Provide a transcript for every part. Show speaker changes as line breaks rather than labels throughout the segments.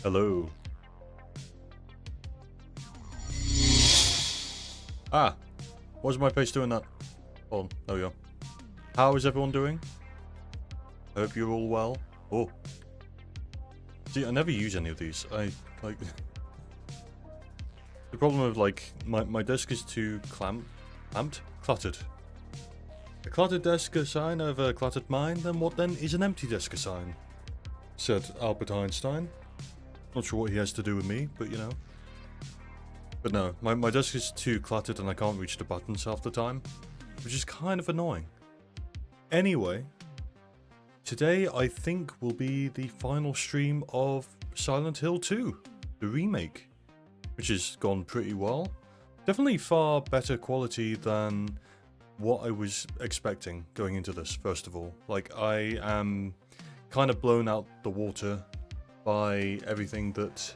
Hello. Ah! What's my face doing that? Hold on, there we go. How is everyone doing? I hope you're all well. Oh. See, I never use any of these. I, like... The problem with, like, my desk is too clamped? Cluttered. A cluttered desk a sign of a cluttered mind, and what then is an empty desk a sign? Said Albert Einstein. Not sure what he has to do with me, but you know. But no, my desk is too cluttered and I can't reach the buttons half the time, which is kind of annoying. Anyway, today I think will be the final stream of Silent Hill 2, the remake, which has gone pretty well. Definitely far better quality than what I was expecting going into this, first of all. Like, I am kind of blown out the water by everything that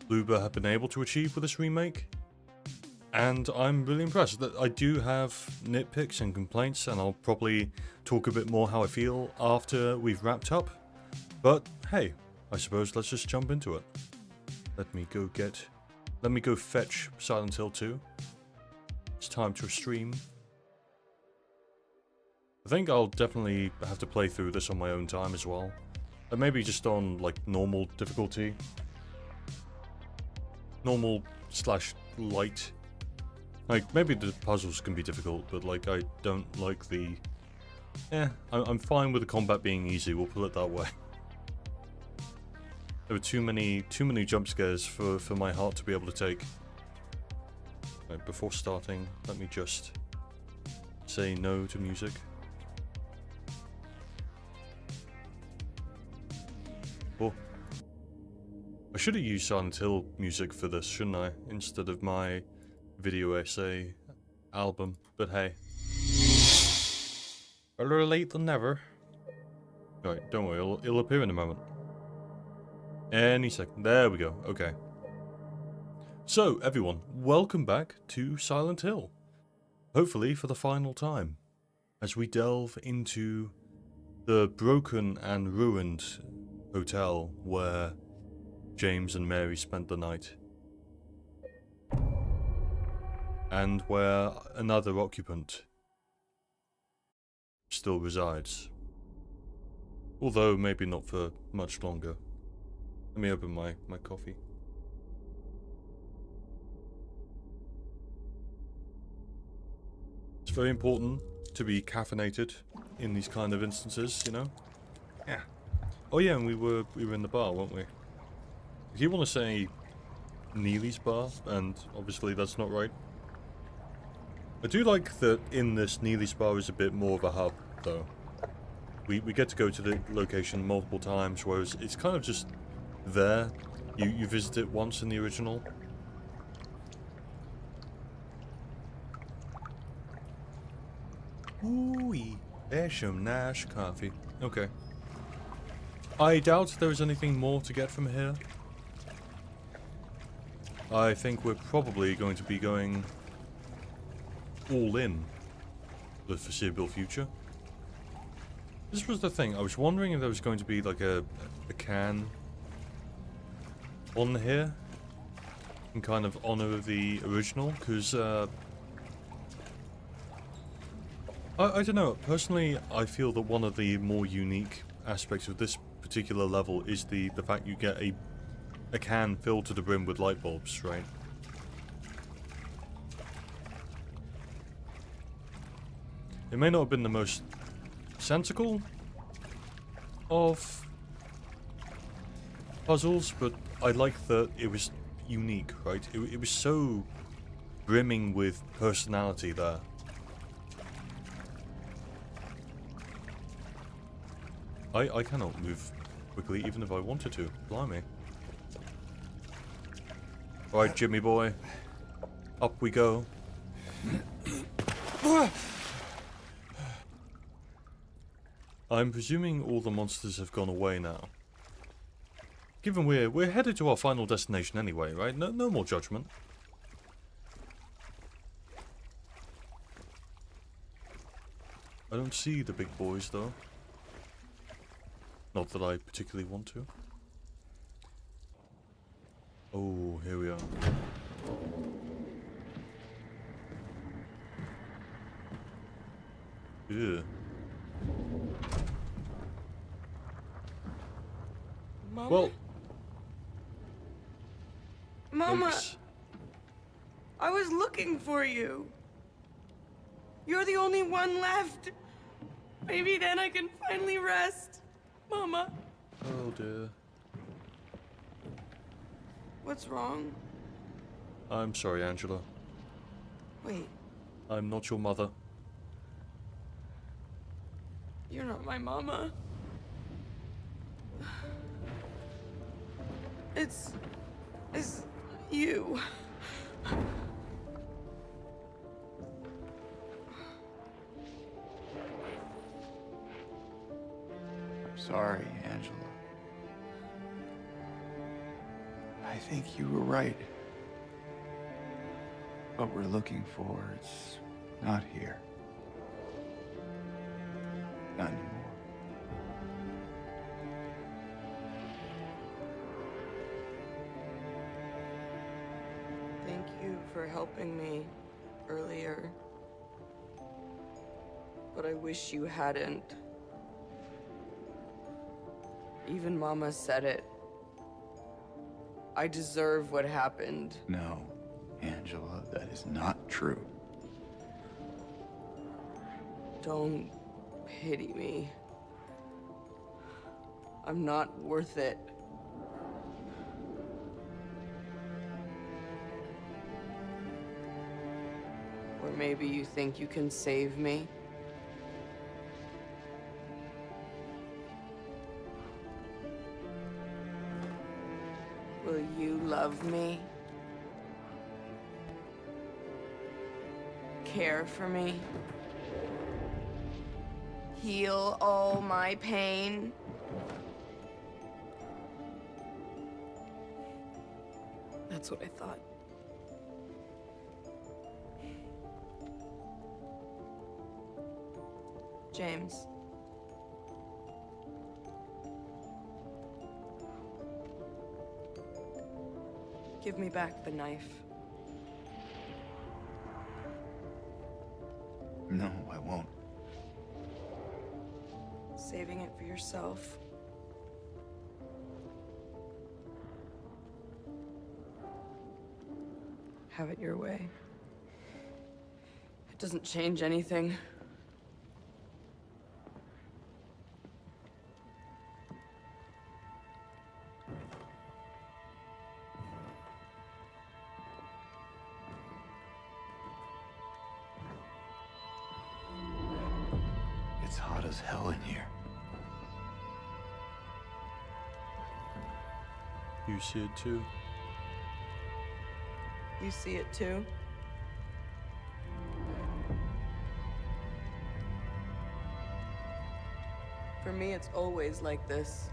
Luba have been able to achieve with this remake, and I'm really impressed. That I do have nitpicks and complaints, and I'll probably talk a bit more how I feel after we've wrapped up, but hey, I suppose let's just jump into it. Let me go fetch Silent Hill 2. It's time to stream. I think I'll definitely have to play through this on my own time as well, and maybe just on like normal difficulty. Normal / light. Like, maybe the puzzles can be difficult, but like, I don't like the... I'm fine with the combat being easy, we'll put it that way. There were too many jump scares for my heart to be able to take. Right, before starting, let me just say no to music. Oh. I should have used Silent Hill music for this, shouldn't I? Instead of my video essay album, but hey. Better late than never. Right, don't worry, it'll appear in a moment. Any second. There we go, okay. So, everyone, welcome back to Silent Hill. Hopefully for the final time, as we delve into the broken and ruined hotel where James and Mary spent the night, and where another occupant still resides. Although maybe not for much longer. Let me open my coffee. It's very important to be caffeinated in these kind of instances, you know? Yeah. Oh yeah, and we were in the bar, weren't we? If you want to say Neely's bar, and obviously that's not right. I do like that in this Neely's bar is a bit more of a hub, though. We get to go to the location multiple times, whereas it's kind of just there. You visit it once in the original. Ooh-wee. There's some nice coffee. Okay. I doubt there is anything more to get from here. I think we're probably going to be going all in for the foreseeable future. This was the thing, I was wondering if there was going to be like a can on here in kind of honor of the original, because I don't know, personally I feel that one of the more unique aspects of this particular level is the fact you get a can filled to the brim with light bulbs, right? It may not have been the most sensical of puzzles, but I like that it was unique, right? It was so brimming with personality there. I cannot move quickly even if I wanted to, blimey. Right, Jimmy boy. Up we go. I'm presuming all the monsters have gone away now. Given we're headed to our final destination anyway, right? No more judgment. I don't see the big boys though. Not that I particularly want to. Oh, here we are. Yeah.
Mama?
Well,
Mama,
thanks.
I was looking for you. You're the only one left. Maybe then I can finally rest. Mama.
Oh dear.
What's wrong?
I'm sorry, Angela.
Wait,
I'm not your mother.
you're not my mama. It's you.
Sorry, Angela. I think you were right. What we're looking for, it's not here. Not anymore.
Thank you for helping me earlier. But I wish you hadn't. Even Mama said it. I deserve what happened.
No, Angela, that is not true.
Don't pity me. I'm not worth it. Or maybe you think you can save me? Will you love me? Care for me? Heal all my pain? That's what I thought. James. Give me back the knife.
No, I won't.
Saving it for yourself. Have it your way. It doesn't change anything.
It's hot as hell in here.
You see it too?
You see it too? For me, it's always like this.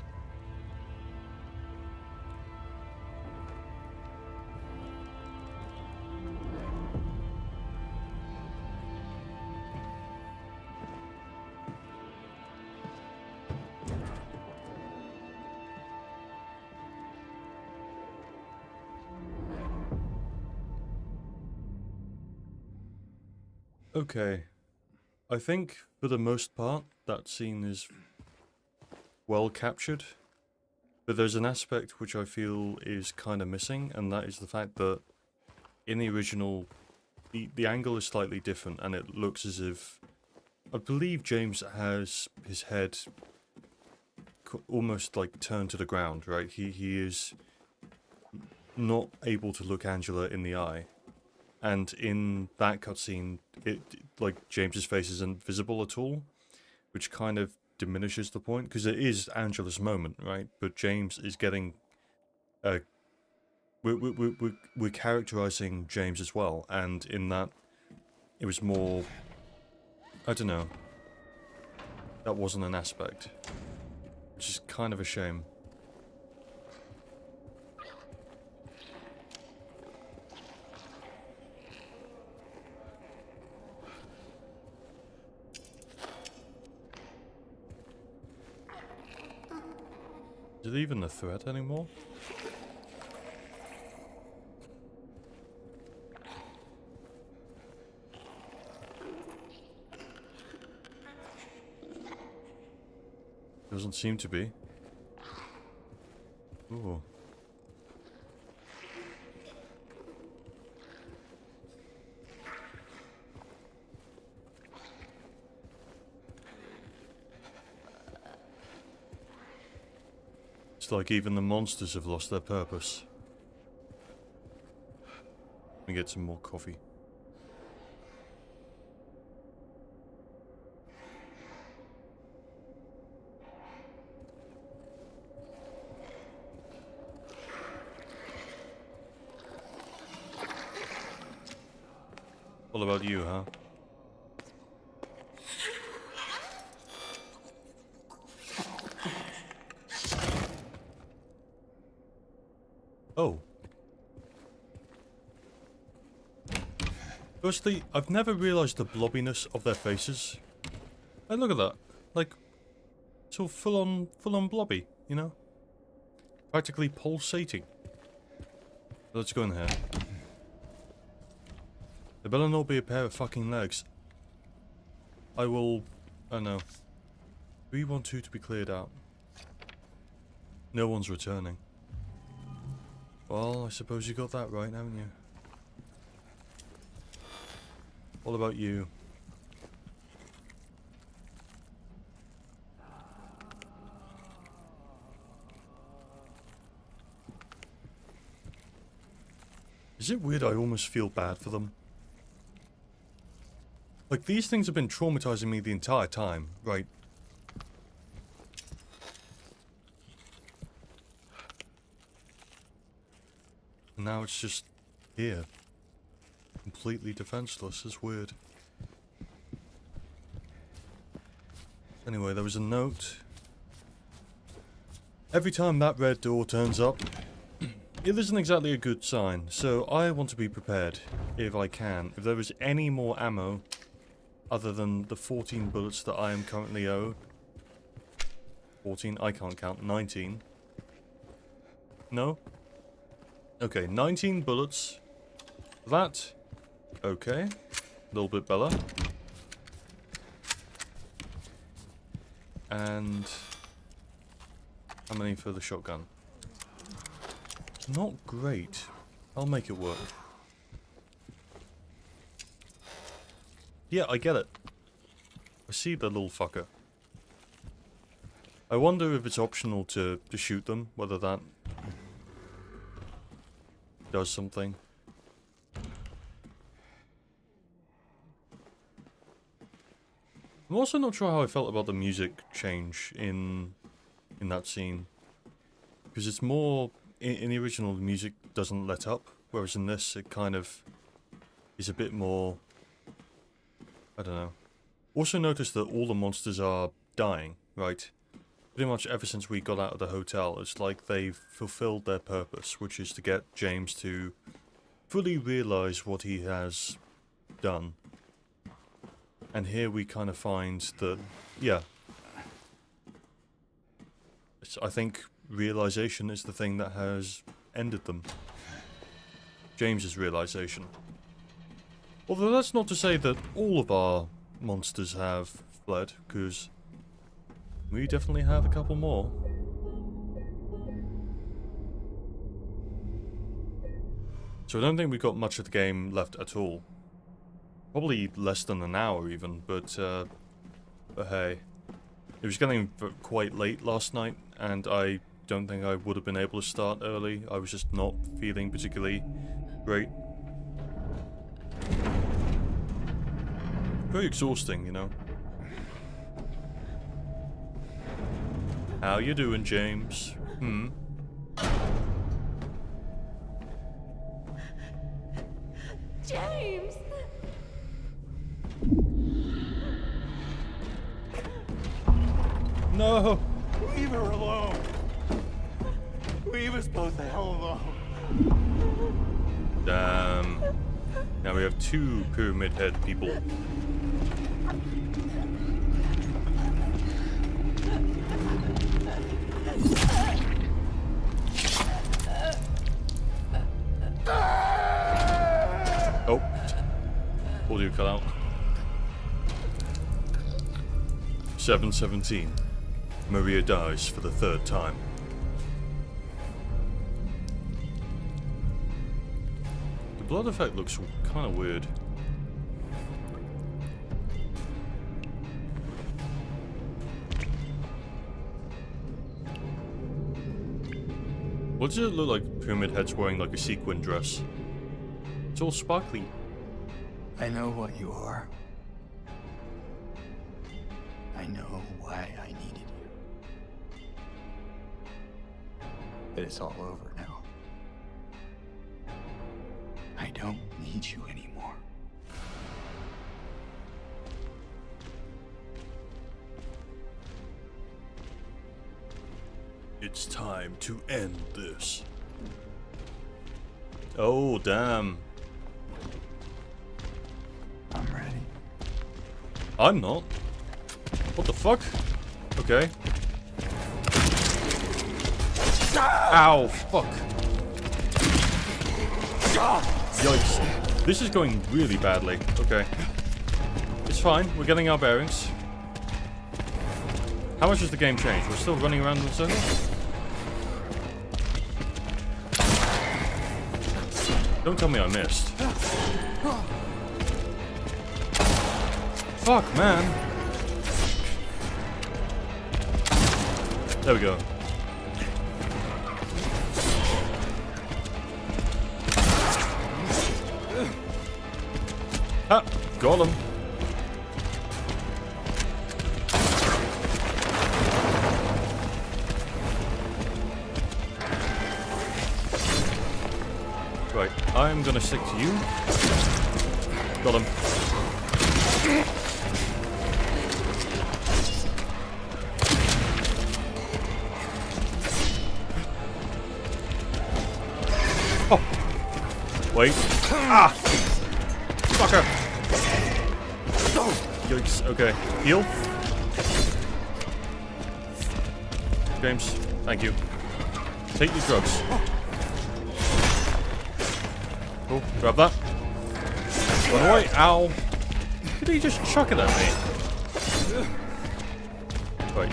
Okay. I think, for the most part, that scene is well captured. But there's an aspect which I feel is kind of missing, and that is the fact that in the original, the angle is slightly different, and it looks as if... I believe James has his head almost like turned to the ground, right? He is not able to look Angela in the eye. And in that cutscene, like James's face isn't visible at all, which kind of diminishes the point, because it is Angela's moment, right? But James is getting, we're characterizing James as well, and in that, it was more, I don't know, that wasn't an aspect, which is kind of a shame. Is it even a threat anymore? Doesn't seem to be. Ooh. It's like even the monsters have lost their purpose. Let me get some more coffee. What about you, huh? Oh. Firstly, I've never realised the blobbiness of their faces. Hey, look at that. Like, it's all full on blobby, you know? Practically pulsating. Let's go in here. There better not be a pair of fucking legs. I will... oh no. 312 to be cleared out. No one's returning. Well, I suppose you got that right, haven't you? What about you? Is it weird I almost feel bad for them? Like, these things have been traumatizing me the entire time, right? And now it's just here. Completely defenseless. It's weird. Anyway, there was a note. Every time that red door turns up, it isn't exactly a good sign, so I want to be prepared, if I can. If there is any more ammo, other than the 14 bullets that I am currently owed. 14? I can't count. 19. No? Okay, 19 bullets. That. Okay. A little bit better. And... how many for the shotgun? Not great. I'll make it work. Yeah, I get it. I see the little fucker. I wonder if it's optional to shoot them, whether that does something. I'm also not sure how I felt about the music change in that scene. Because it's more... in the original, the music doesn't let up, whereas in this, it kind of is a bit more... I don't know. Also notice that all the monsters are dying, right? Pretty much ever since we got out of the hotel, it's like they've fulfilled their purpose, which is to get James to fully realise what he has done. And here we kind of find that, yeah. I think realisation is the thing that has ended them. James's realisation. Although that's not to say that all of our monsters have fled, because we definitely have a couple more. So I don't think we've got much of the game left at all. Probably less than an hour even, but hey. It was getting quite late last night, and I don't think I would have been able to start early. I was just not feeling particularly great. Very exhausting, you know. How you doing, James?
James!
No!
Leave her alone. Leave us both the hell alone.
Damn. Now we have two pyramid head people. Oh. Audio cut out. 7:17. Maria dies for the 3rd time. The blood effect looks kind of weird. What does it look like Pyramid Head's wearing like a sequin dress? It's all sparkly.
I know what you are. I know why I needed you. But it's all over now. I don't need you anymore.
It's time to end this. Oh, damn.
I'm ready.
I'm not. What the fuck? Okay. Ow, fuck. Yikes. This is going really badly. Okay. It's fine. We're getting our bearings. How much has the game changed? We're still running around in a circle? Don't tell me I missed. Fuck, man. There we go. Ah, got him. Right, I'm gonna stick to you. Got him. Oh. Wait. Ah! Fucker! Yikes, okay. Heal. James, thank you. Take your drugs. Cool, grab that. Run away, ow! Did he just chuck it at me? Right.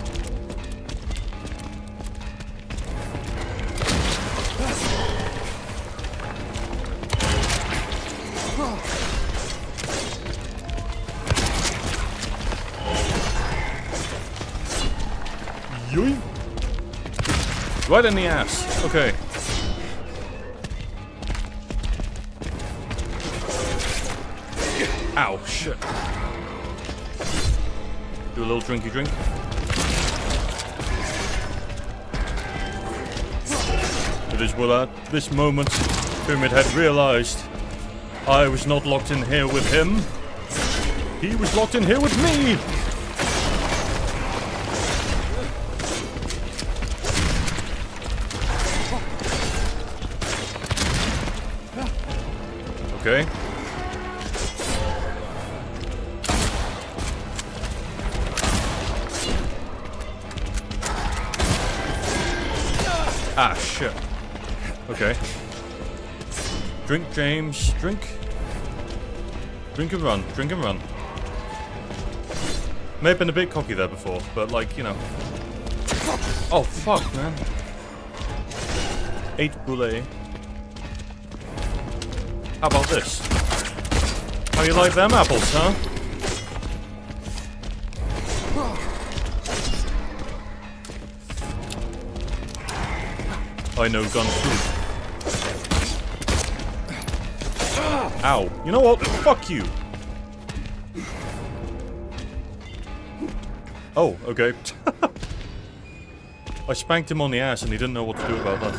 Yoink! Right in the ass. Okay. Ow, shit. Do a little drinky drink. It is well at this moment Pyramid Head realized I was not locked in here with him. He was locked in here with me! Okay. Ah, shit. Okay. Drink, James. Drink. Drink and run. Drink and run. May have been a bit cocky there before, but like, you know. Oh, fuck, man. 8 boulet. How about this? How you like them apples, huh? I know gun fu. Ow. You know what? Fuck you. Oh, okay. I spanked him on the ass and he didn't know what to do about that.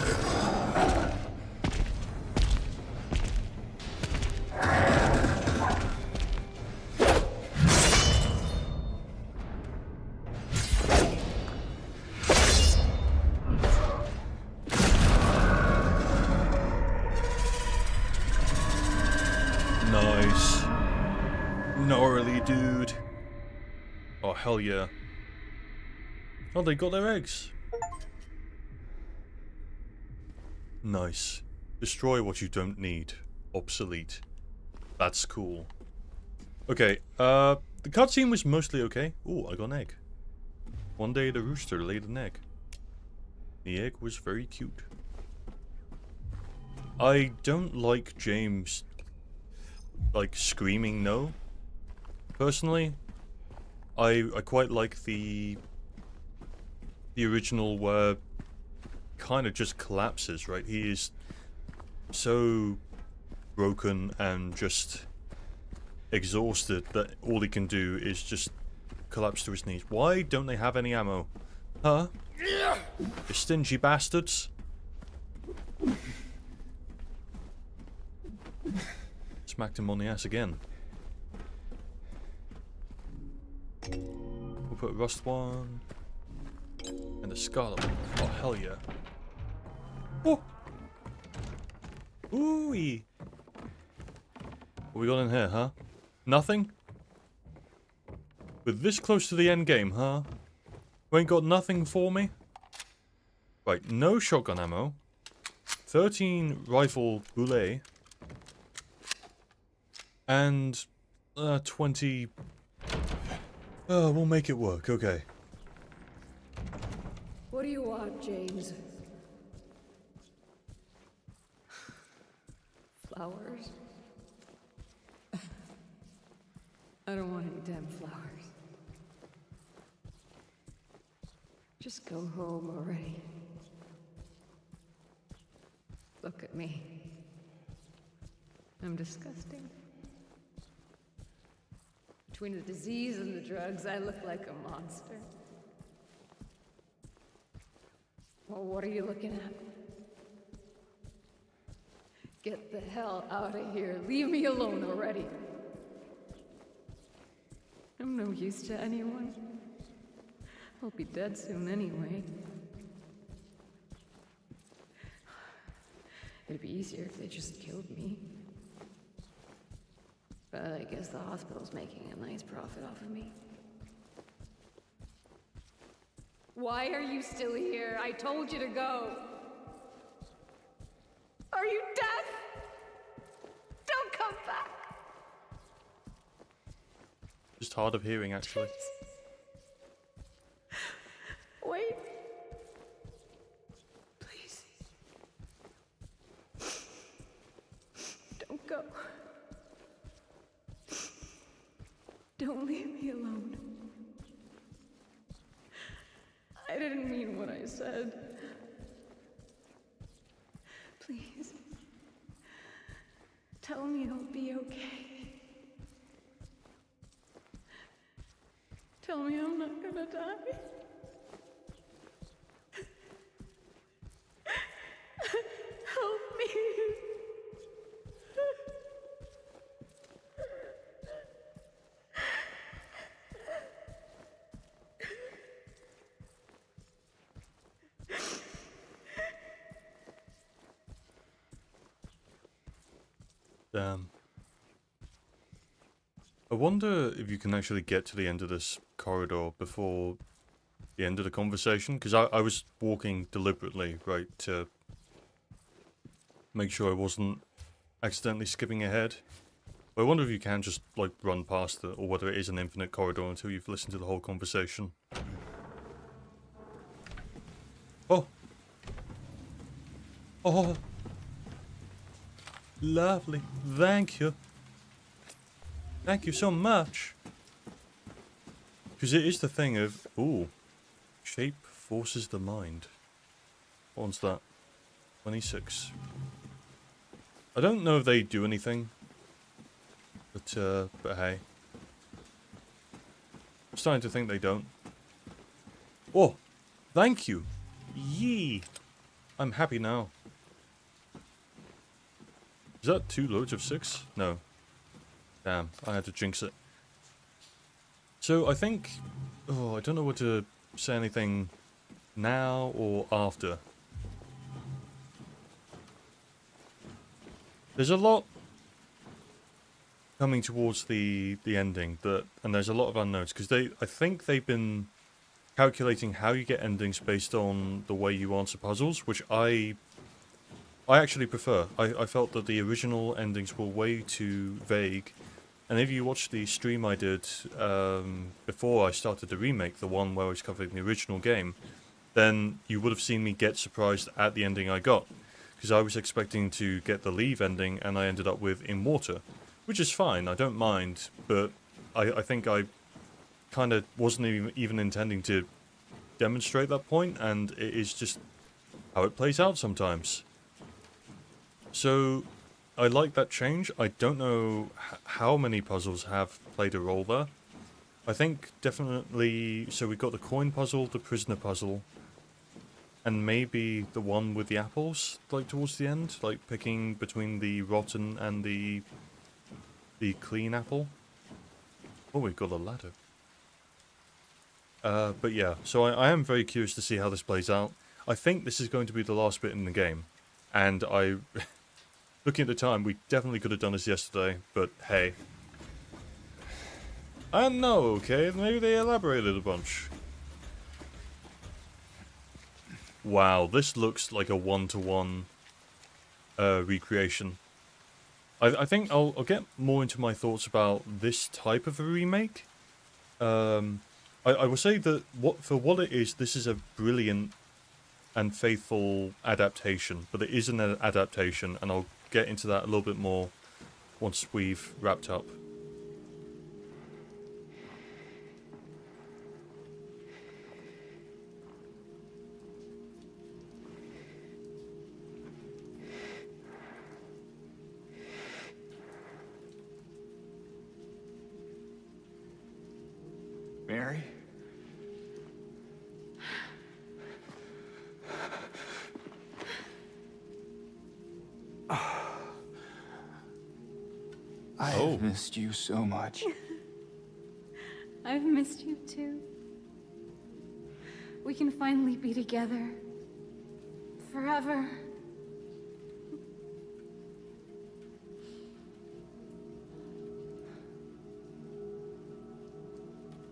Nice. Gnarly, dude. Oh, hell yeah. Oh, they got their eggs. Nice. Destroy what you don't need. Obsolete. That's cool. Okay, the cutscene was mostly okay. Ooh, I got an egg. One day the rooster laid an egg. The egg was very cute. I don't like James, like, screaming no. Personally, I quite like the original where kind of just collapses, right? He is so broken and just exhausted that all he can do is just collapse to his knees. Why don't they have any ammo? Huh? You stingy bastards. Smacked him on the ass again. We'll put a rust one. And a scarlet one. Oh, hell yeah. Oh! Ooh-wee. What we got in here, huh? Nothing? We're this close to the end game, huh? You ain't got nothing for me? Right, no shotgun ammo. 13 rifle boulet. And 20... we'll make it work, okay.
What do you want, James? Flowers? I don't want any damn flowers. Just go home already. Look at me. I'm disgusting. Between the disease and the drugs, I look like a monster. Well, what are you looking at? Get the hell out of here. Leave me alone already. I'm no use to anyone. I'll be dead soon anyway. It'd be easier if they just killed me. But I guess the hospital's making a nice profit off of me. Why are you still here? I told you to go. Are you deaf? Don't come back.
Just hard of hearing, actually.
Wait. Please. Don't go. Don't leave me alone. I didn't mean what I said. Please. Tell me I'll be okay. Tell me I'm not gonna die. Help me.
Damn. I wonder if you can actually get to the end of this corridor before the end of the conversation, because I was walking deliberately, right, to make sure I wasn't accidentally skipping ahead. But I wonder if you can just, like, run past it, or whether it is an infinite corridor until you've listened to the whole conversation. Oh! Oh! Lovely. Thank you. Thank you so much. Because it is the thing of, ooh, shape forces the mind. What one's that? 26. I don't know if they do anything. But hey. I'm starting to think they don't. Oh, thank you. Yee. I'm happy now. Is that 2 loads of 6? No. Damn, I had to jinx it. So I think... Oh, I don't know what to say anything now or after. There's a lot coming towards the ending, and there's a lot of unknowns, because I think they've been calculating how you get endings based on the way you answer puzzles, which I actually prefer. I felt that the original endings were way too vague And if you watched the stream I did before I started the remake, the one where I was covering the original game, then you would have seen me get surprised at the ending I got. Because I was expecting to get the Leave ending, and I ended up with In Water. Which is fine, I don't mind, but I think I kind of wasn't even intending to demonstrate that point, and it is just how it plays out sometimes. So, I like that change. I don't know how many puzzles have played a role there. I think definitely, so we've got the coin puzzle, the prisoner puzzle, and maybe the one with the apples, like towards the end, like picking between the rotten and the clean apple. Oh, we've got a ladder. But yeah, so I am very curious to see how this plays out. I think this is going to be the last bit in the game, and looking at the time, we definitely could have done this yesterday, but hey. I don't know, okay, maybe they elaborated a bunch. Wow, this looks like a one-to-one recreation. I think I'll get more into my thoughts about this type of a remake. I will say that for what it is, this is a brilliant and faithful adaptation, but it is an adaptation, and I'll get into that a little bit more once we've wrapped up.
Mary? I've missed you so much.
I've missed you too. We can finally be together. Forever.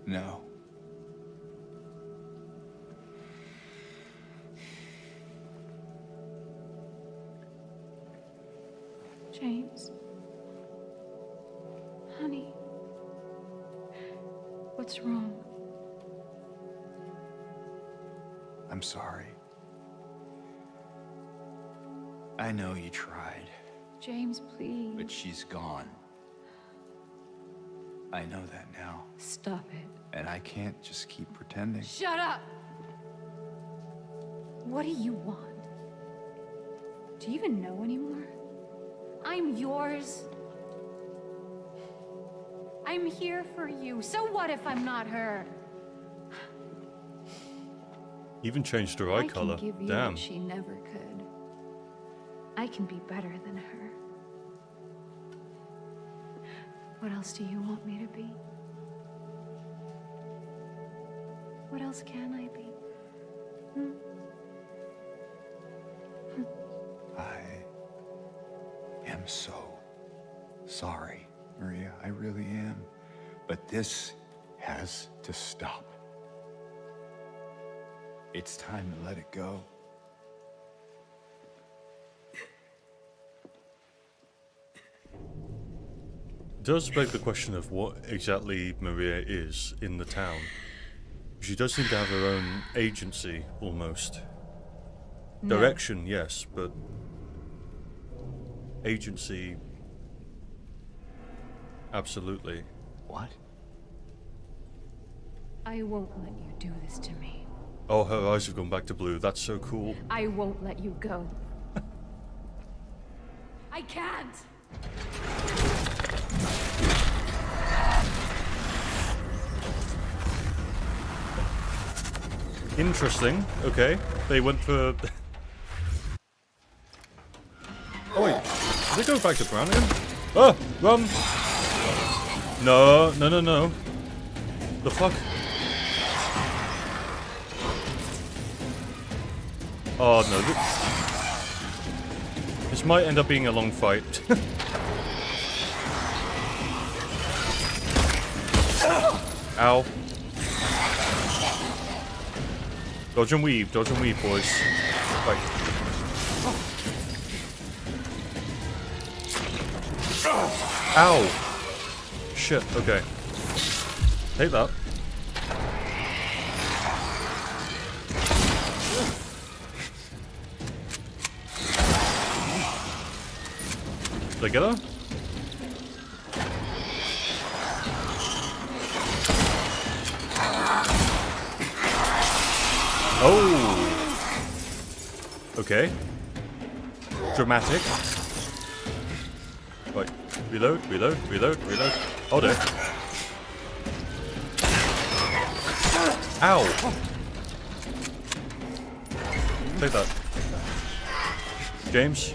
No.
James. Honey. What's wrong?
I'm sorry. I know you tried,
James, please.
but she's gone. I know that now,
Stop it.
and I can't just keep pretending.
Shut up! What do you want? Do you even know anymore? I'm yours. I'm here for you. So what if I'm not her?
Even changed her eye color.
I can give you
Damn.
what she never could. I can be better than her. What else do you want me to be? What else can I be?
I am so sorry, Maria. I really am. But this has to stop. It's time to let it go.
It does beg the question of what exactly Maria is in the town. She does seem to have her own agency, almost.
No.
Direction, yes, but agency, absolutely.
What?
I won't let you do this to me.
Oh, her eyes have gone back to blue. That's so cool.
I won't let you go. I can't!
Interesting. Okay. They went for... Oh wait. Did they go back to brown again? Oh! Run! No, no, no, no. The fuck? Oh no. This might end up being a long fight. Ow. Dodge and weave, boys. Right. Ow! shit. Okay. Take that. Did I get her? Oh. Okay. Dramatic. Right. Reload, reload, reload, reload. Oh dear. Ow. Take that. James.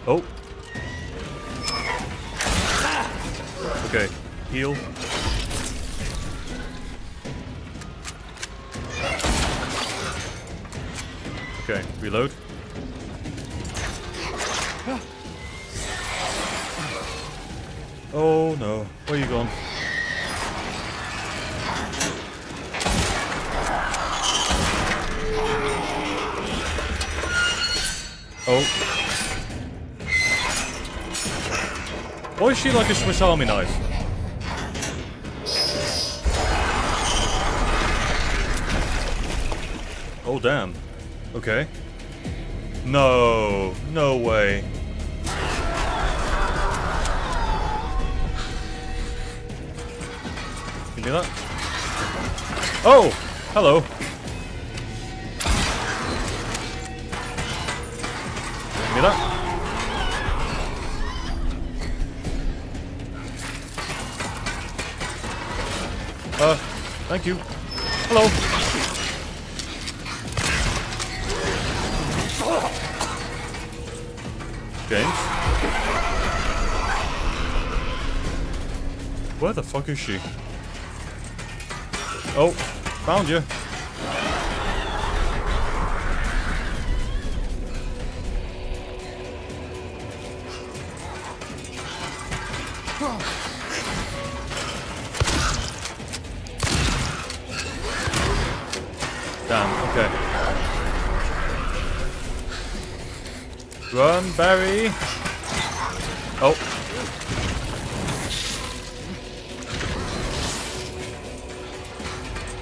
Oh. Okay. Heal. Okay. Reload. Oh no. Where are you gone? Oh. Why is she like a Swiss Army knife? Oh damn. Okay. No. No way. Give me that. Oh! Hello. Give me that. Thank you. Hello. James? Where the fuck is she? Oh, found you. Damn, okay. Run, Barry! Oh.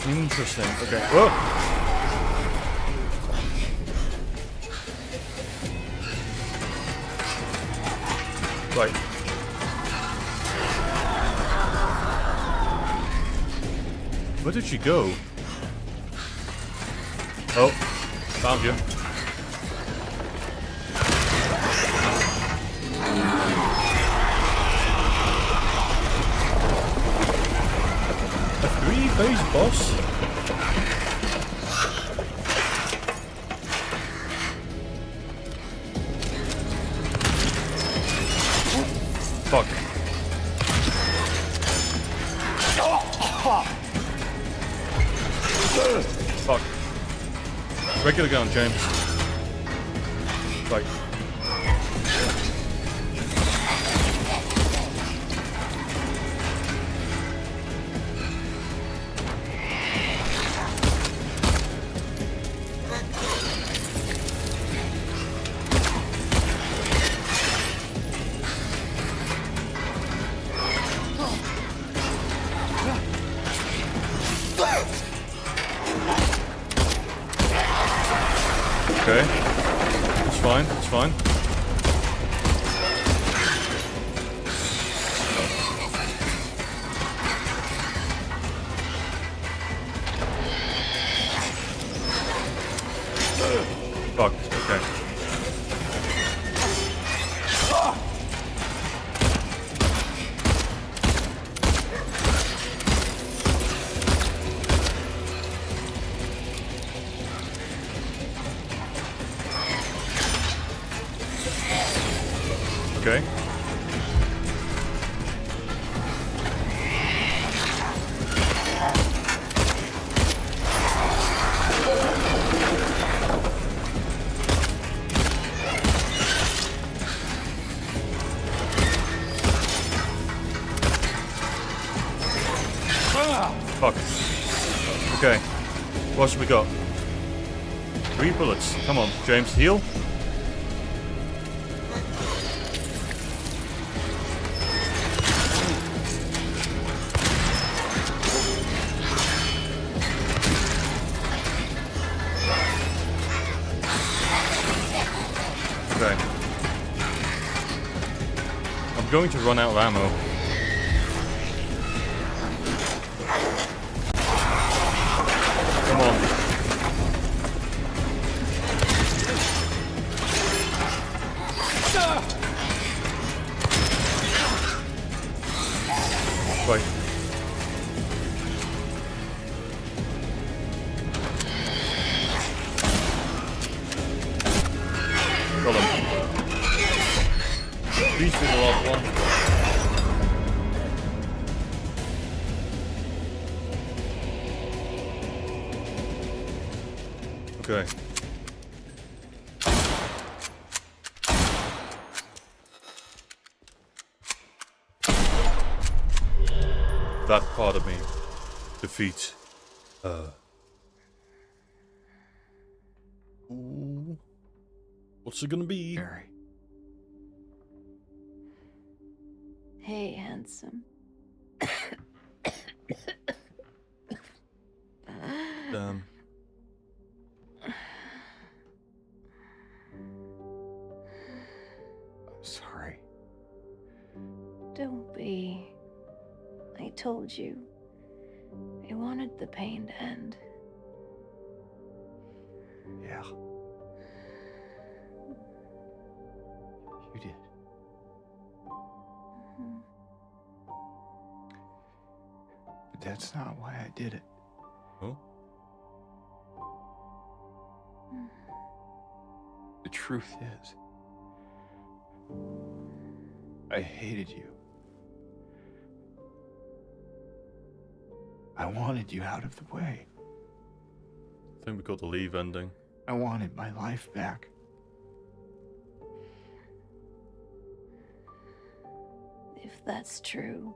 Interesting, okay. Whoa! Right. Where did she go? Oh, found you. A 3-phase boss? Fuck. Fuck. Regular gun, James. Right. Okay. It's fine, it's fine. Fuck, okay. Okay. Fuck. Okay. What else we got? 3 bullets. Come on, James. Heal. going to run out of ammo. Come on. Right. Got him. Please be the last one. Okay. That part of me. Defeat. Ooh. What's it gonna be?
Mary.
Hey, handsome.
Damn.
I'm sorry.
Don't be. I told you. I wanted the pain to end.
Yeah. You did. But that's not why I did it.
Oh?
The truth is, I hated you. I wanted you out of the way.
I think we got the leave ending.
I wanted my life back.
If that's true,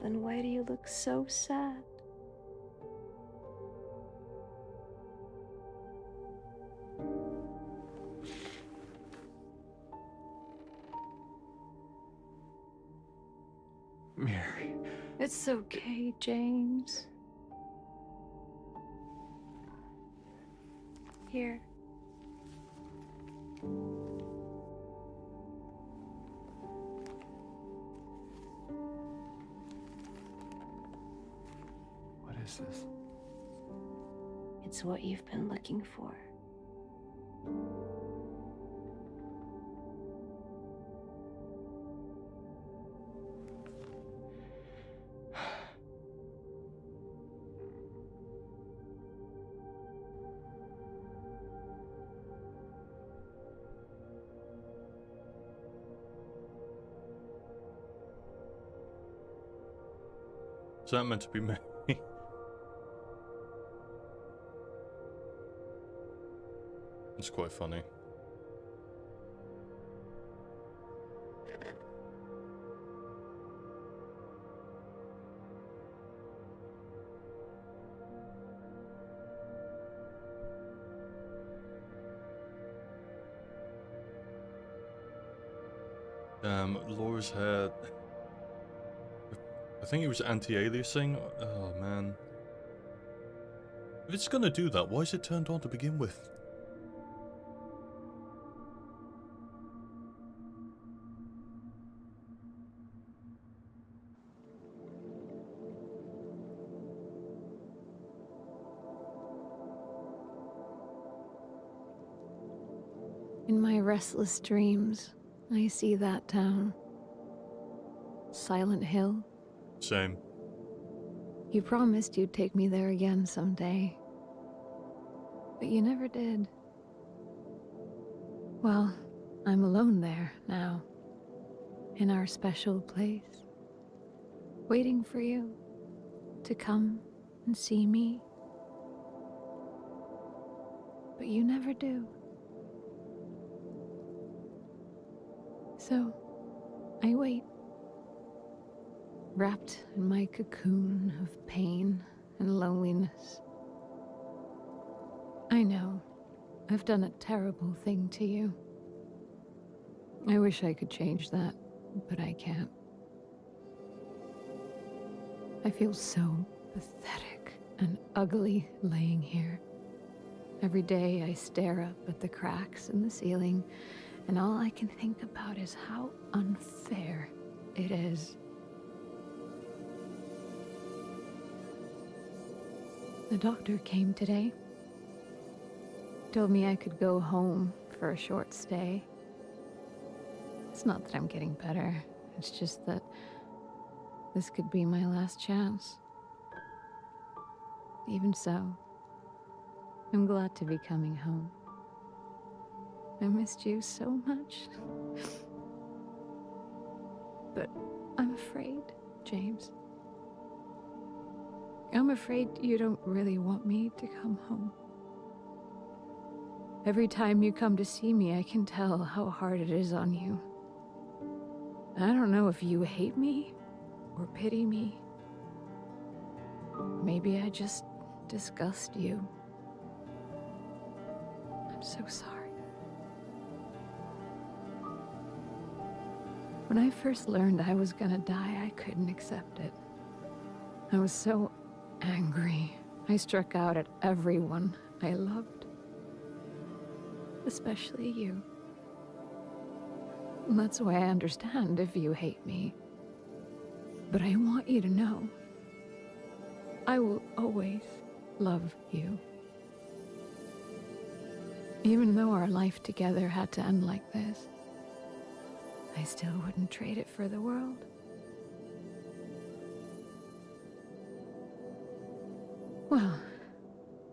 then why do you look so sad?
Mary.
It's okay, James. Here.
What is this?
It's what you've been looking for.
Is that meant to be me? It's quite funny. Laura's hair. I think it was anti-aliasing. Oh man. If it's gonna do that, why is it turned on to begin with?
In my restless dreams, I see that town. Silent Hill.
Same.
You promised you'd take me there again someday. But you never did. Well, I'm alone there now. In our special place. Waiting for you to come and see me. But you never do. So, I wait. Wrapped in my cocoon of pain and loneliness. I know, I've done a terrible thing to you. I wish I could change that, but I can't. I feel so pathetic and ugly laying here. Every day I stare up at the cracks in the ceiling and all I can think about is how unfair it is. The doctor came today. Told me I could go home for a short stay. It's not that I'm getting better. It's just that this could be my last chance. Even so, I'm glad to be coming home. I missed you so much. But I'm afraid, James. I'm afraid you don't really want me to come home. Every time you come to see me, I can tell how hard it is on you. I don't know if you hate me or pity me. Maybe I just disgust you. I'm so sorry. When I first learned I was gonna die, I couldn't accept it. I was so angry. I struck out at everyone I loved. Especially you. And that's why I understand if you hate me. But I want you to know, I will always love you. Even though our life together had to end like this, I still wouldn't trade it for the world. Well,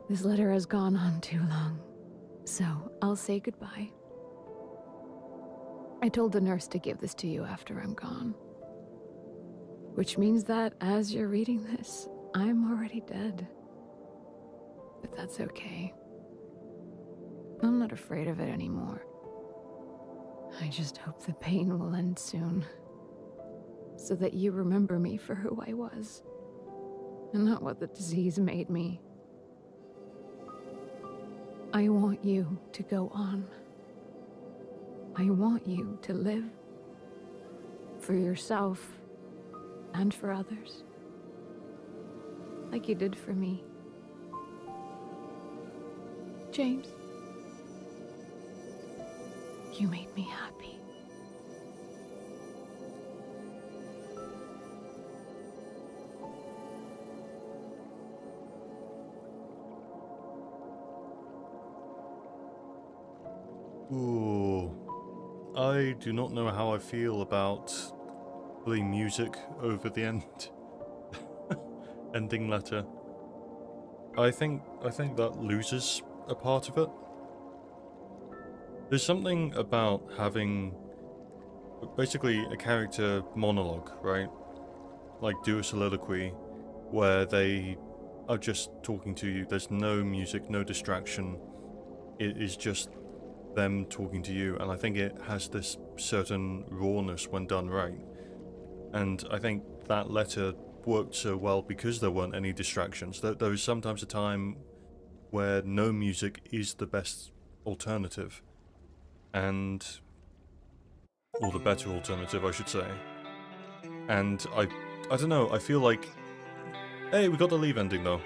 this letter has gone on too long, so I'll say goodbye. I told the nurse to give this to you after I'm gone. Which means that as you're reading this, I'm already dead. But that's okay. I'm not afraid of it anymore. I just hope the pain will end soon. So that you remember me for who I was. And not what the disease made me. I want you to go on. I want you to live. For yourself and for others. Like you did for me. James. You made me happy.
Ooh. I do not know how I feel about playing music over the ending letter. I think that loses a part of it. There's something about having basically a character monologue, right? Like do a soliloquy where they are just talking to you. There's no music, no distraction. It is just them talking to you, and I think it has this certain rawness when done right. And I think that letter worked so well because there weren't any distractions. There is sometimes a time where no music is the best alternative. Or the better alternative, I should say. And I don't know, I feel like... Hey, we got the leave ending though.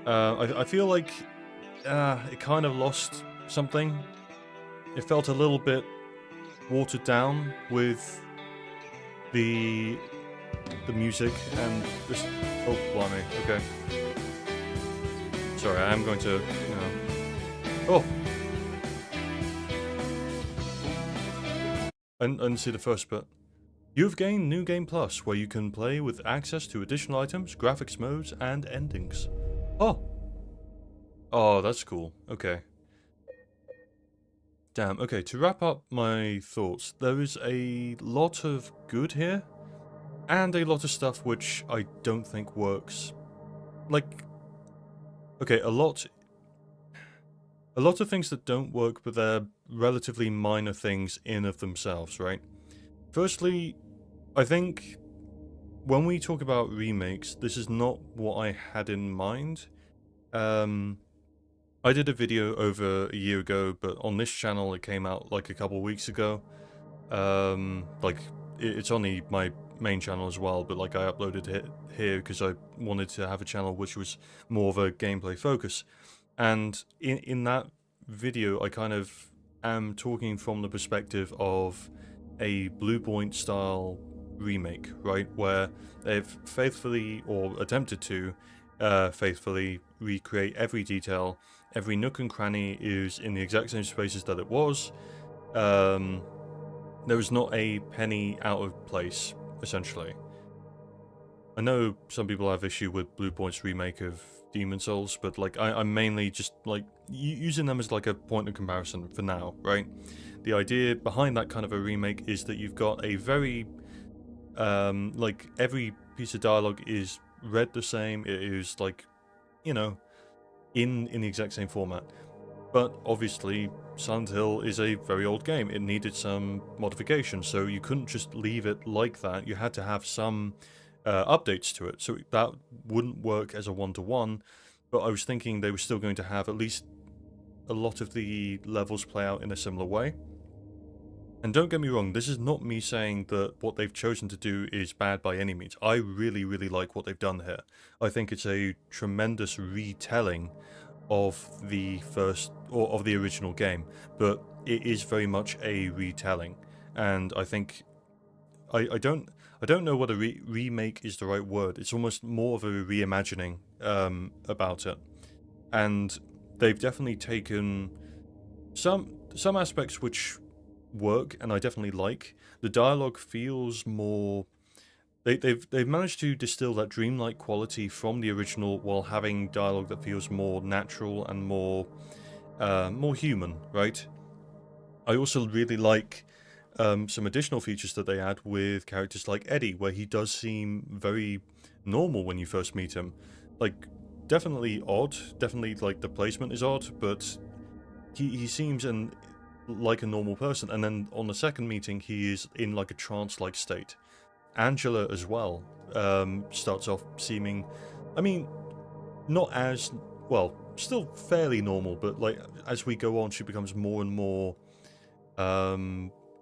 I feel like it kind of lost something. It felt a little bit watered down with the music and this... Oh, blimey, okay. Sorry, I am going to, Oh! And see the first bit. You've gained New Game Plus, where you can play with access to additional items, graphics modes, and endings. Oh! Oh, that's cool. Okay. Damn, okay, to wrap up my thoughts, there is a lot of good here, and a lot of stuff which I don't think works. Like, okay, a lot of things that don't work, but they're relatively minor things in of themselves, right? Firstly, I think when we talk about remakes, this is not what I had in mind. I did a video over a year ago, but on this channel it came out like a couple weeks ago. Like, it's on my main channel as well, but like I uploaded it here because I wanted to have a channel which was more of a gameplay focus. And in that video, I kind of am talking from the perspective of a Blue Point style remake, right, where they've faithfully, or attempted to faithfully recreate every detail. Every nook and cranny is in the exact same spaces that it was. There is not a penny out of place, essentially. I know some people have issue with Blue Point's remake of Demon Souls, but like I'm mainly just like using them as like a point of comparison for now, right? The idea behind that kind of a remake is that you've got a very like every piece of dialogue is read the same. It is like, you know, in the exact same format. But obviously, Silent Hill is a very old game. It needed some modification, so you couldn't just leave it like that. You had to have some updates to it, so that wouldn't work as a one-to-one. But I was thinking they were still going to have at least a lot of the levels play out in a similar way. And don't get me wrong, this is not me saying that what they've chosen to do is bad by any means. I really, really like what they've done here. I think it's a tremendous retelling of the first, or of the original game, but it is very much a retelling. And I think I don't know whether remake is the right word. It's almost more of a reimagining about it. And they've definitely taken some aspects which work, and I definitely like. The dialogue feels more. They've managed to distill that dreamlike quality from the original while having dialogue that feels more natural and more human, right? I also really like some additional features that they add with characters like Eddie, where he does seem very normal when you first meet him. Like, definitely odd, definitely like the placement is odd, but he seems like a normal person, and then on the second meeting he is in like a trance-like state. Angela as well starts off seeming, I mean, not as, well, still fairly normal, but like as we go on she becomes more and more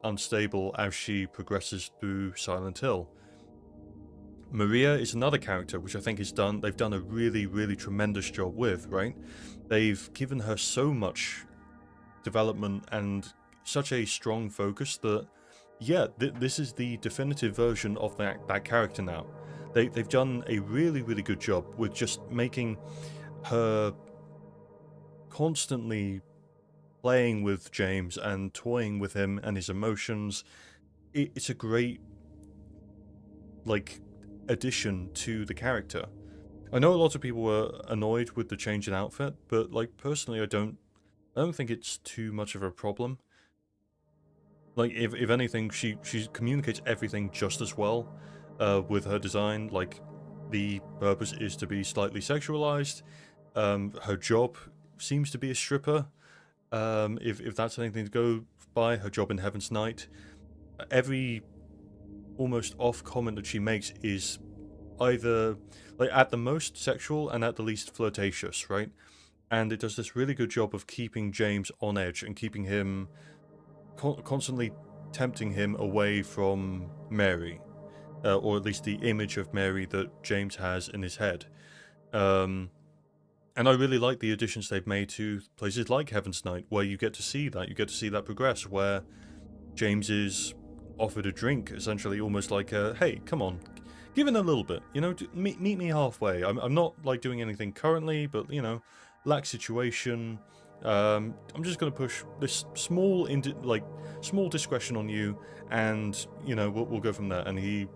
unstable as she progresses through Silent Hill. Maria is another character which I think they've done a really, really tremendous job with, right? They've given her so much development and such a strong focus that, yeah, this is the definitive version of that character now. They've done a really, really good job with just making her constantly playing with James and toying with him and his emotions. It's a great, like, addition to the character. I know a lot of people were annoyed with the change in outfit, but like personally I don't think it's too much of a problem. Like, if anything, she communicates everything just as well with her design. Like, the purpose is to be slightly sexualized. Her job seems to be a stripper. If that's anything to go by, her job in Heaven's Night. Every almost off comment that she makes is either, like, at the most sexual and at the least flirtatious, right? And it does this really good job of keeping James on edge and keeping him constantly tempting him away from Mary, or at least the image of Mary that James has in his head. And I really like the additions they've made to places like Heaven's Night, where you get to see that progress, where James is offered a drink, essentially almost like a, hey, come on, give in a little bit, you know, meet me halfway. I'm not like doing anything currently, but you know, lack situation. I'm just going to push this small discretion on you, and you know we'll go from there. And he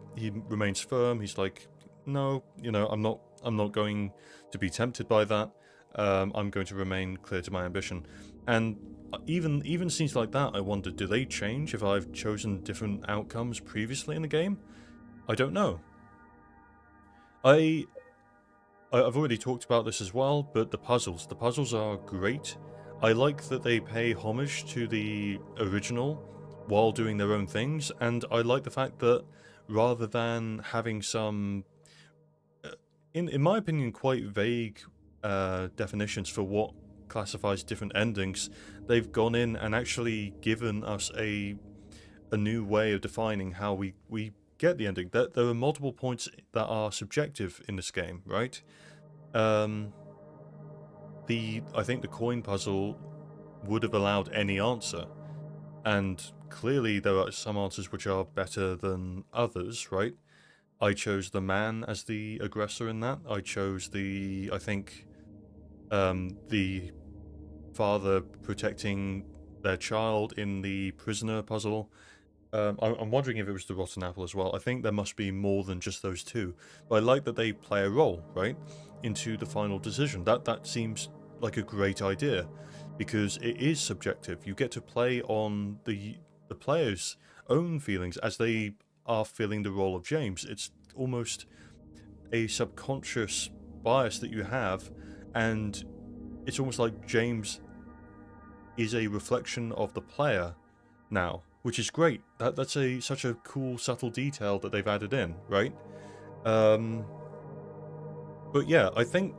remains firm. He's like, no, you know, I'm not going to be tempted by that. I'm going to remain clear to my ambition. And even scenes like that, I wonder, do they change if I've chosen different outcomes previously in the game? I don't know. I've already talked about this as well, but the puzzles are great. I like that they pay homage to the original while doing their own things, and I like the fact that rather than having some, in my opinion, quite vague definitions for what classifies different endings, they've gone in and actually given us a new way of defining how we get the ending. There are multiple points that are subjective in this game, right? I think the coin puzzle would have allowed any answer. And clearly there are some answers which are better than others, right? I chose the man as the aggressor in that. I chose I think, the father protecting their child in the prisoner puzzle. I'm wondering if it was the rotten apple as well. I think there must be more than just those two. But I like that they play a role, right, into the final decision. That seems like a great idea, because it is subjective. You get to play on the player's own feelings as they are filling the role of James. It's almost a subconscious bias that you have, and it's almost like James is a reflection of the player now, which is great. That's such a cool, subtle detail that they've added in, right? But yeah, I think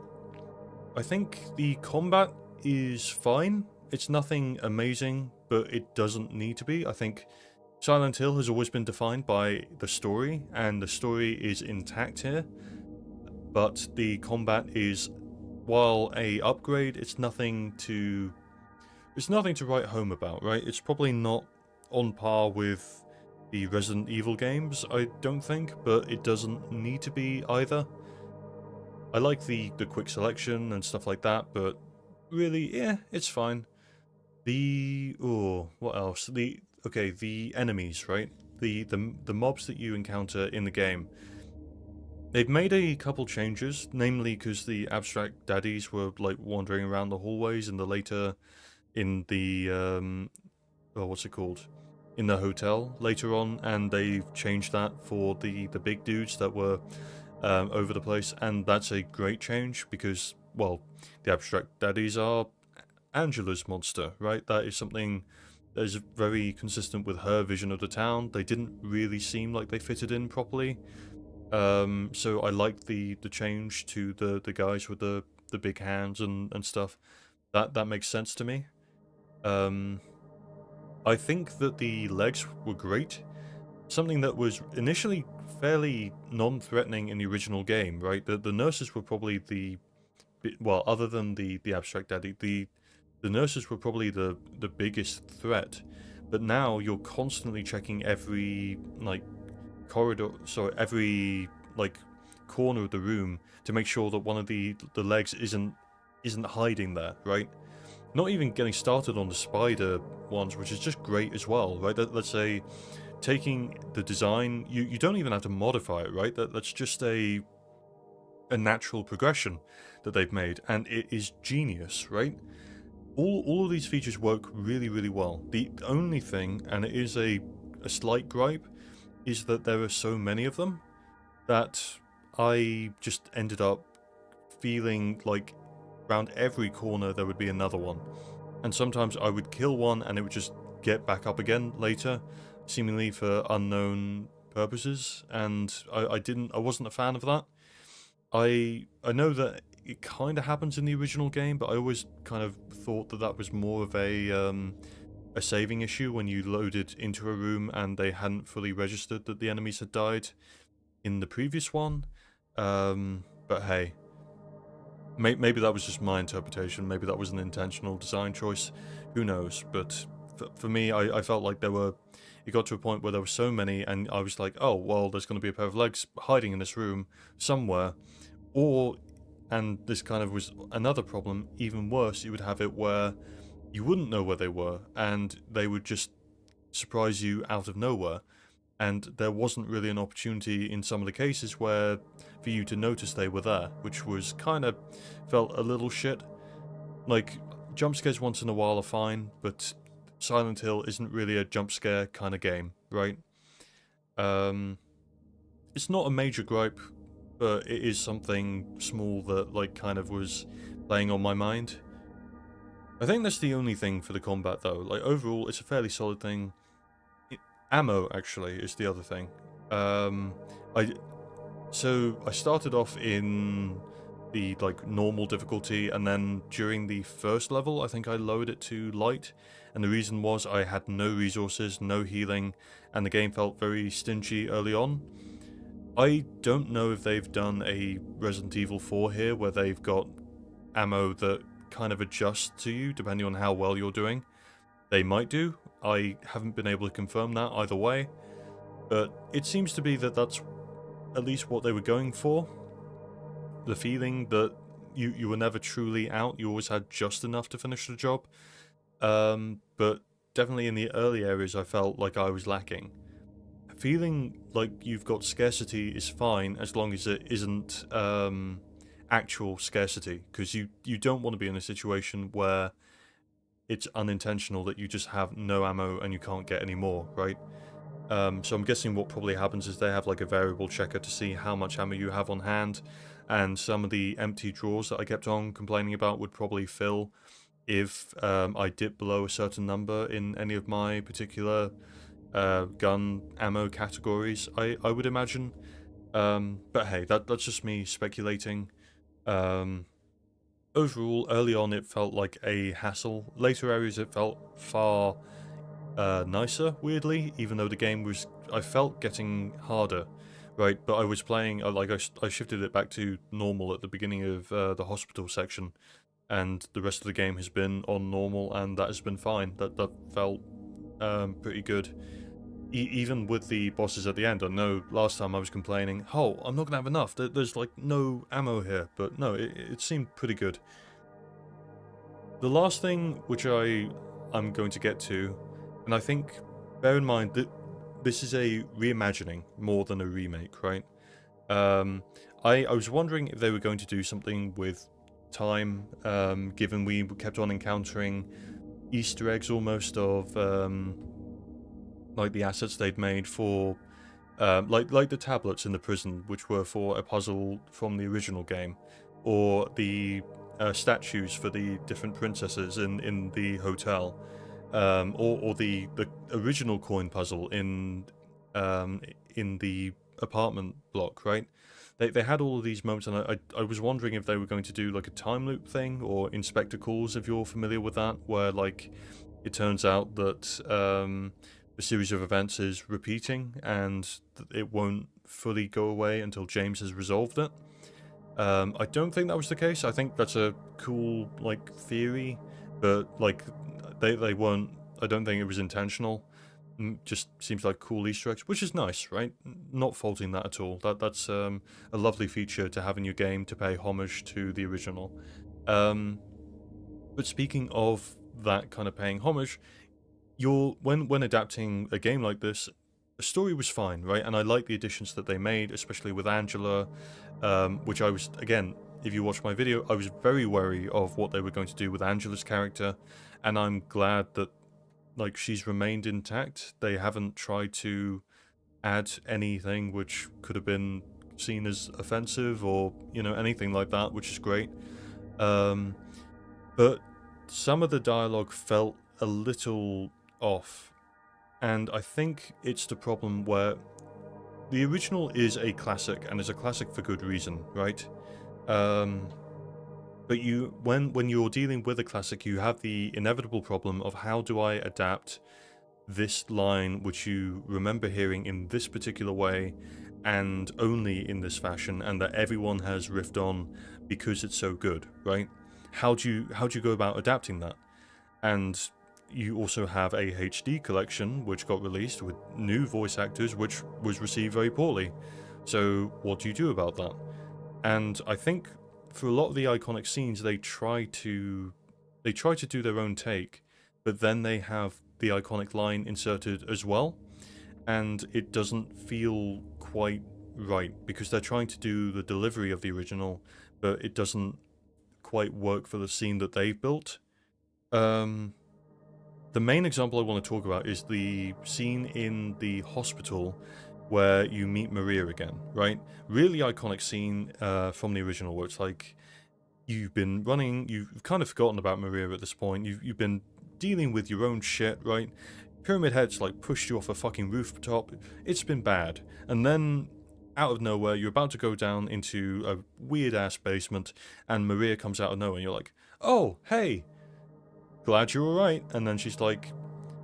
the combat is fine. It's nothing amazing, but it doesn't need to be. I think Silent Hill has always been defined by the story, and the story is intact here. But the combat is, while a upgrade, it's nothing to write home about, right? It's probably not on par with the Resident Evil games, I don't think, but it doesn't need to be either. I like the quick selection and stuff like that, but really, yeah, it's fine. What else? The enemies, right? The mobs that you encounter in the game. They've made a couple changes, namely because the abstract daddies were like wandering around the hallways in the what's it called? In the hotel later on, and they've changed that for the big dudes that were over the place, and that's a great change because, well, the abstract daddies are Angela's monster, right? That is something that is very consistent with her vision of the town. They didn't really seem like they fitted in properly, so I liked the change to the guys with the big hands and stuff. That makes sense to me. I think that the legs were great. Something that was initially fairly non-threatening in the original game, right? The nurses were probably other than the abstract daddy, the nurses were probably the biggest threat. But now you're constantly checking every every corner of the room to make sure that one of the legs isn't hiding there, right? Not even getting started on the spider ones, which is just great as well, right? Let's say taking the design, you don't even have to modify it, right? That's just a natural progression that they've made, and it is genius, right? All of these features work really, really well. The only thing, and it is a slight gripe, is that there are so many of them that I just ended up feeling like around every corner there would be another one, and sometimes I would kill one and it would just get back up again later, seemingly for unknown purposes, and I wasn't a fan of that. I know that it kind of happens in the original game, but I always kind of thought that was more of a saving issue when you loaded into a room and they hadn't fully registered that the enemies had died in the previous one. But hey, maybe that was just my interpretation. Maybe that was an intentional design choice. Who knows? But for me, I felt like it got to a point where there were so many, and I was like, oh, well, there's going to be a pair of legs hiding in this room somewhere. And this kind of was another problem, even worse, you would have it where you wouldn't know where they were, and they would just surprise you out of nowhere. And there wasn't really an opportunity in some of the cases for you to notice they were there, which was kind of felt a little shit. Like, jump scares once in a while are fine, but Silent Hill isn't really a jump scare kind of game, right? It's not a major gripe, but it is something small that kind of was playing on my mind. I think that's the only thing for the combat though. Like, overall, it's a fairly solid thing. Ammo, actually, is the other thing. So I started off in the normal difficulty, and then during the first level, I think I lowered it to light, and the reason was I had no resources, no healing, and the game felt very stingy early on. I don't know if they've done a Resident Evil 4 here, where they've got ammo that kind of adjust to you depending on how well you're doing. They might do. I haven't been able to confirm that either way, but it seems to be that that's at least what they were going for. The feeling that you were never truly out, you always had just enough to finish the job. But definitely in the early areas I felt like I was lacking. Feeling like you've got scarcity is fine as long as it isn't actual scarcity, because you don't want to be in a situation where it's unintentional that you just have no ammo and you can't get any more, right? So I'm guessing what probably happens is they have like a variable checker to see how much ammo you have on hand, and some of the empty drawers that I kept on complaining about would probably fill if I dip below a certain number in any of my particular gun ammo categories, I would imagine. But hey, that's just me speculating. Overall, early on it felt like a hassle. Later areas it felt far nicer, weirdly, even though the game was, I felt, getting harder, right? But I was playing, I shifted it back to normal at the beginning of the hospital section, and the rest of the game has been on normal, and that has been fine. That felt pretty good. Even with the bosses at the end, I know last time I was complaining, oh, I'm not gonna have enough, there's like no ammo here, but no, it seemed pretty good. The last thing which I'm going to get to, and I think, bear in mind that this is a reimagining more than a remake, right? I was wondering if they were going to do something with time, given we kept on encountering Easter eggs almost of like the assets they'd made for like the tablets in the prison, which were for a puzzle from the original game, or the statues for the different princesses in the hotel, or the original coin puzzle in the apartment block, right? They had all of these moments, and I was wondering if they were going to do like a time loop thing, or Inspector Calls, if you're familiar with that, where like it turns out that a series of events is repeating and it won't fully go away until James has resolved it. I don't think that was the case. I think that's a cool like theory, but like they weren't. I don't think it was intentional. Just seems like cool Easter eggs, which is nice, right? Not faulting that at all. That's a lovely feature to have in your game to pay homage to the original. But speaking of that kind of paying homage, when adapting a game like this, the story was fine, right? And I like the additions that they made, especially with Angela, which I was, again, if you watch my video, I was very wary of what they were going to do with Angela's character, and I'm glad that like she's remained intact. They haven't tried to add anything which could have been seen as offensive or anything like that, which is great. But some of the dialogue felt a little off, and I think it's the problem where the original is a classic, and is a classic for good reason, right? But when you're dealing with a classic, you have the inevitable problem of how do I adapt this line which you remember hearing in this particular way and only in this fashion, and that everyone has riffed on because it's so good, right? How do you go about adapting that? And you also have a HD collection which got released with new voice actors, which was received very poorly. So what do you do about that? And I think for a lot of the iconic scenes, they try to do their own take, but then they have the iconic line inserted as well, and it doesn't feel quite right because they're trying to do the delivery of the original, but it doesn't quite work for the scene that they've built. The main example I want to talk about is the scene in the hospital where you meet Maria again, right? Really iconic scene from the original, where it's like you've been running, you've kind of forgotten about Maria at this point, you've been dealing with your own shit, right? Pyramid Head's like pushed you off a fucking rooftop, it's been bad, and then out of nowhere you're about to go down into a weird ass basement and Maria comes out of nowhere and you're like, oh, hey, glad you're alright. And then she's like,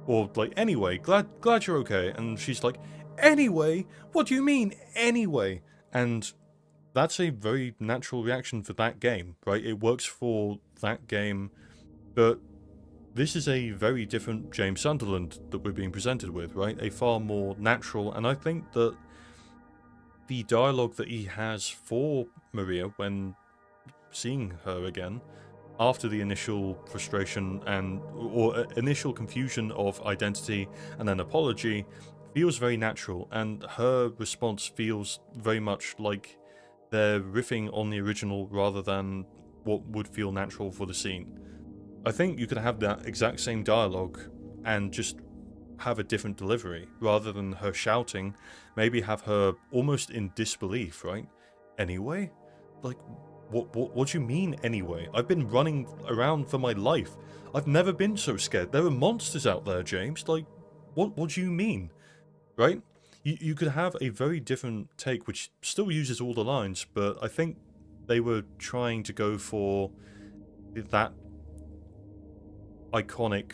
or like, anyway, glad you're okay. And she's like, anyway? What do you mean, anyway? And that's a very natural reaction for that game, right? It works for that game, but this is a very different James Sunderland that we're being presented with, right? A far more natural, and I think that the dialogue that he has for Maria when seeing her again, after the initial frustration or initial confusion of identity and then apology, feels very natural, and her response feels very much like they're riffing on the original rather than what would feel natural for the scene. I think you could have that exact same dialogue and just have a different delivery rather than her shouting. Maybe have her almost in disbelief, right? Anyway, like, what do you mean anyway? I've been running around for my life. I've never been so scared. There are monsters out there, James. Like, what do you mean, right? You could have a very different take, which still uses all the lines, but I think they were trying to go for that iconic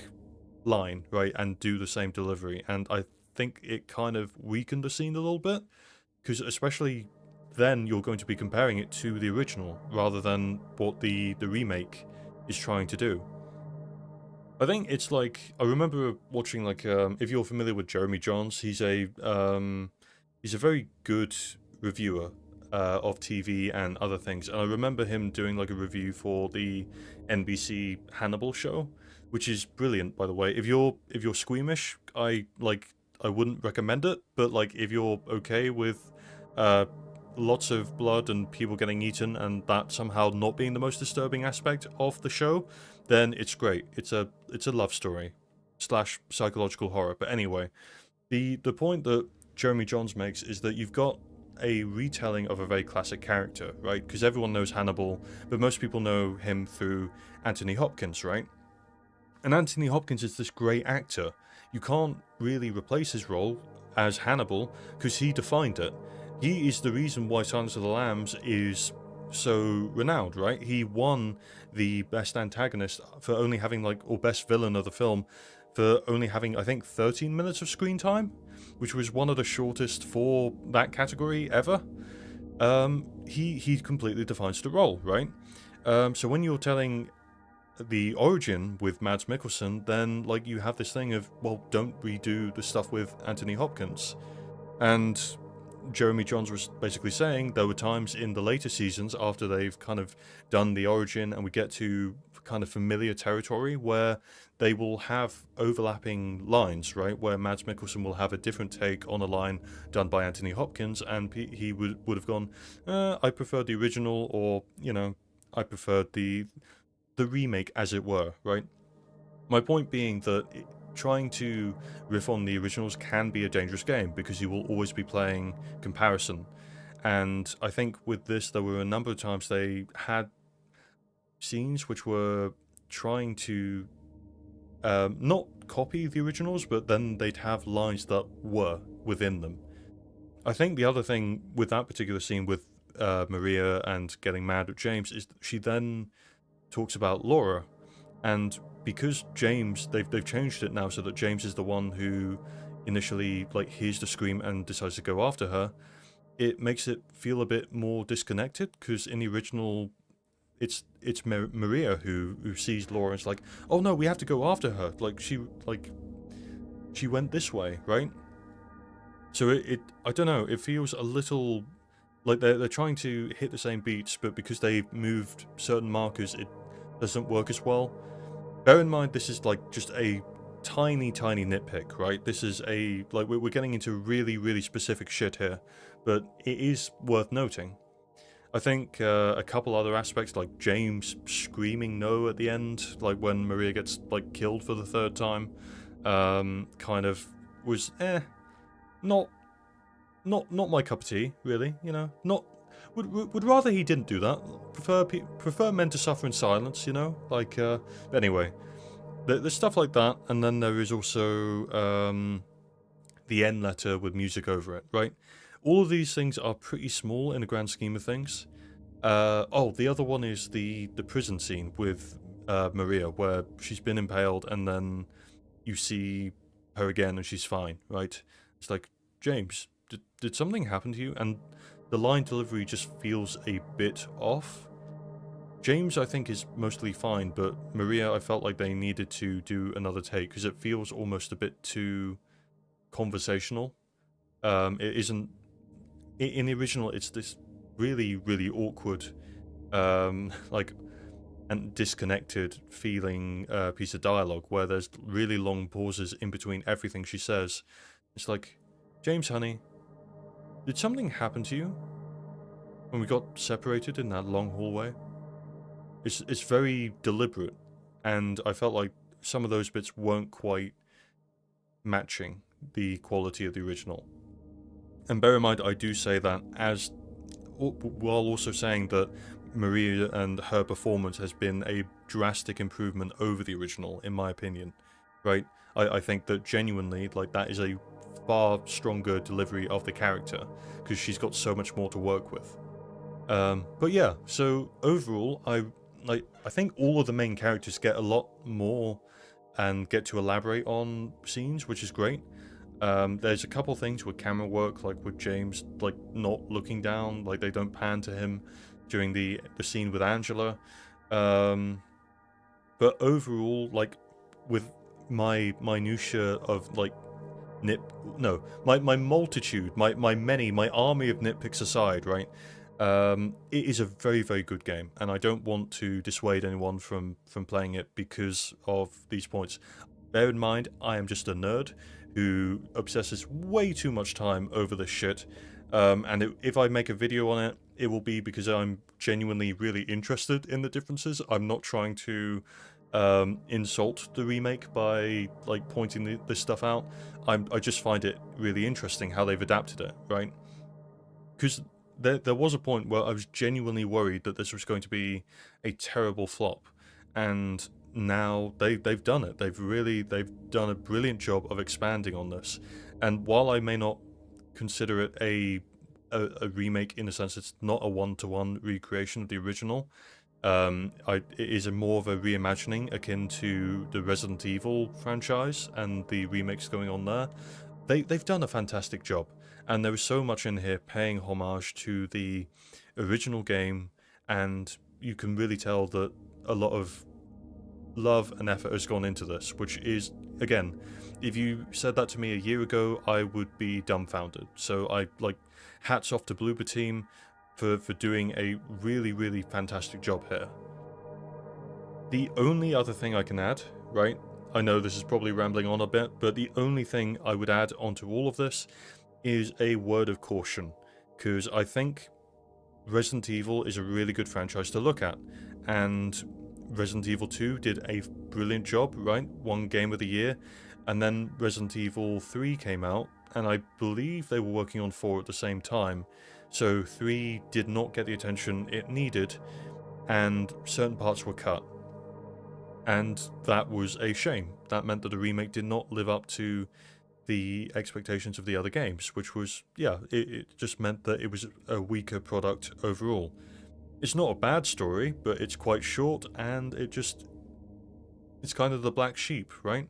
line, right, and do the same delivery, and I think it kind of weakened the scene a little bit, because especially then you're going to be comparing it to the original rather than what the remake is trying to do. I think it's like, I remember watching, like, if you're familiar with Jeremy Jahns, he's a very good reviewer of TV and other things, and I remember him doing like a review for the NBC Hannibal show, which is brilliant, by the way. If you're squeamish, I wouldn't recommend it, but like if you're okay with lots of blood and people getting eaten and that somehow not being the most disturbing aspect of the show, then it's great. It's a love story slash psychological horror. But anyway, the point that Jeremy Jahns makes is that you've got a retelling of a very classic character, right? Because everyone knows Hannibal, but most people know him through Anthony Hopkins, right? And Anthony Hopkins is this great actor. You can't really replace his role as Hannibal because he defined it. He is the reason why Silence of the Lambs is so renowned, right? He won the best antagonist for only having or best villain of the film for only having, I think, 13 minutes of screen time, which was one of the shortest for that category ever. He completely defines the role, right? So when you're telling the origin with Mads Mikkelsen, then you have this thing of, well, don't redo the stuff with Anthony Hopkins. And Jeremy Jahns was basically saying there were times in the later seasons after they've kind of done the origin and we get to kind of familiar territory where they will have overlapping lines, right? Where Mads Mikkelsen will have a different take on a line done by Anthony Hopkins, and he would have gone, I prefer the original, or, I preferred the remake, as it were, right? My point being that trying to riff on the originals can be a dangerous game because you will always be playing comparison. And I think with this, there were a number of times they had scenes which were trying to not copy the originals, but then they'd have lines that were within them. I think the other thing with that particular scene with Maria and getting mad at James is she then talks about Laura, and because James, they've changed it now so that James is the one who initially hears the scream and decides to go after her. It makes it feel a bit more disconnected because in the original, it's Maria who sees Laura and is like, oh no, we have to go after her. She went this way, right? So it I don't know. It feels a little like they're trying to hit the same beats, but because they've moved certain markers, it doesn't work as well. Bear in mind, this is just a tiny nitpick, right? This is we're getting into really, really specific shit here, but it is worth noting. I think a couple other aspects, like James screaming no at the end, when Maria gets killed for the third time, kind of was not my cup of tea, really. Not would rather he didn't do that. Prefer men to suffer in silence, anyway, there's stuff like that, and then there is also the end letter with music over it, right? All of these things are pretty small in the grand scheme of things. The other one is the prison scene with Maria, where she's been impaled, and then you see her again, and she's fine, right? It's like, James, did something happen to you? And the line delivery just feels a bit off. James, I think, is mostly fine, but Maria, I felt like they needed to do another take because it feels almost a bit too conversational. It isn't in the original. It's this really, really awkward, like, and disconnected feeling piece of dialogue where there's really long pauses in between everything she says. It's like, James, honey, did something happen to you when we got separated in that long hallway? It's very deliberate, and I felt like some of those bits weren't quite matching the quality of the original. And bear in mind, I do say that as while also saying that Maria and her performance has been a drastic improvement over the original, in my opinion. Right? I think that genuinely, like, that is a far stronger delivery of the character because she's got so much more to work with. But yeah, so overall, I think all of the main characters get a lot more and get to elaborate on scenes, which is great. There's a couple things with camera work, like with James, like not looking down, like they don't pan to him during the scene with Angela. But overall, like, with my minutia of like my multitude, my army of nitpicks aside, right? It is a very, very good game, and I don't want to dissuade anyone from playing it because of these points. Bear in mind, I am just a nerd who obsesses way too much time over this shit, and if I make a video on it, it will be because I'm genuinely really interested in the differences. I'm not trying to insult the remake by like pointing this stuff out. I just find it really interesting how they've adapted it, right? Because there was a point where I was genuinely worried that this was going to be a terrible flop, and now they've done it. They've done a brilliant job of expanding on this. And while I may not consider it a remake in the sense it's not a one-to-one recreation of the original, it is a more of a reimagining akin to the Resident Evil franchise and the remakes going on there. They've done a fantastic job, and there is so much in here paying homage to the original game, and you can really tell that a lot of love and effort has gone into this, which is, again, if you said that to me a year ago, I would be dumbfounded. So I hats off to Bloober Team for doing a really, really fantastic job here. The only other thing I can add, right? I know this is probably rambling on a bit, but the only thing I would add onto all of this is a word of caution, because I think Resident Evil is a really good franchise to look at, and Resident Evil 2 did a brilliant job, right? Won Game of the Year, and then Resident Evil 3 came out, and I believe they were working on 4 at the same time, so 3 did not get the attention it needed, and certain parts were cut. And that was a shame. That meant that the remake did not live up to the expectations of the other games, which was, yeah, it just meant that it was a weaker product overall. It's not a bad story, but it's quite short, and it's kind of the black sheep, right?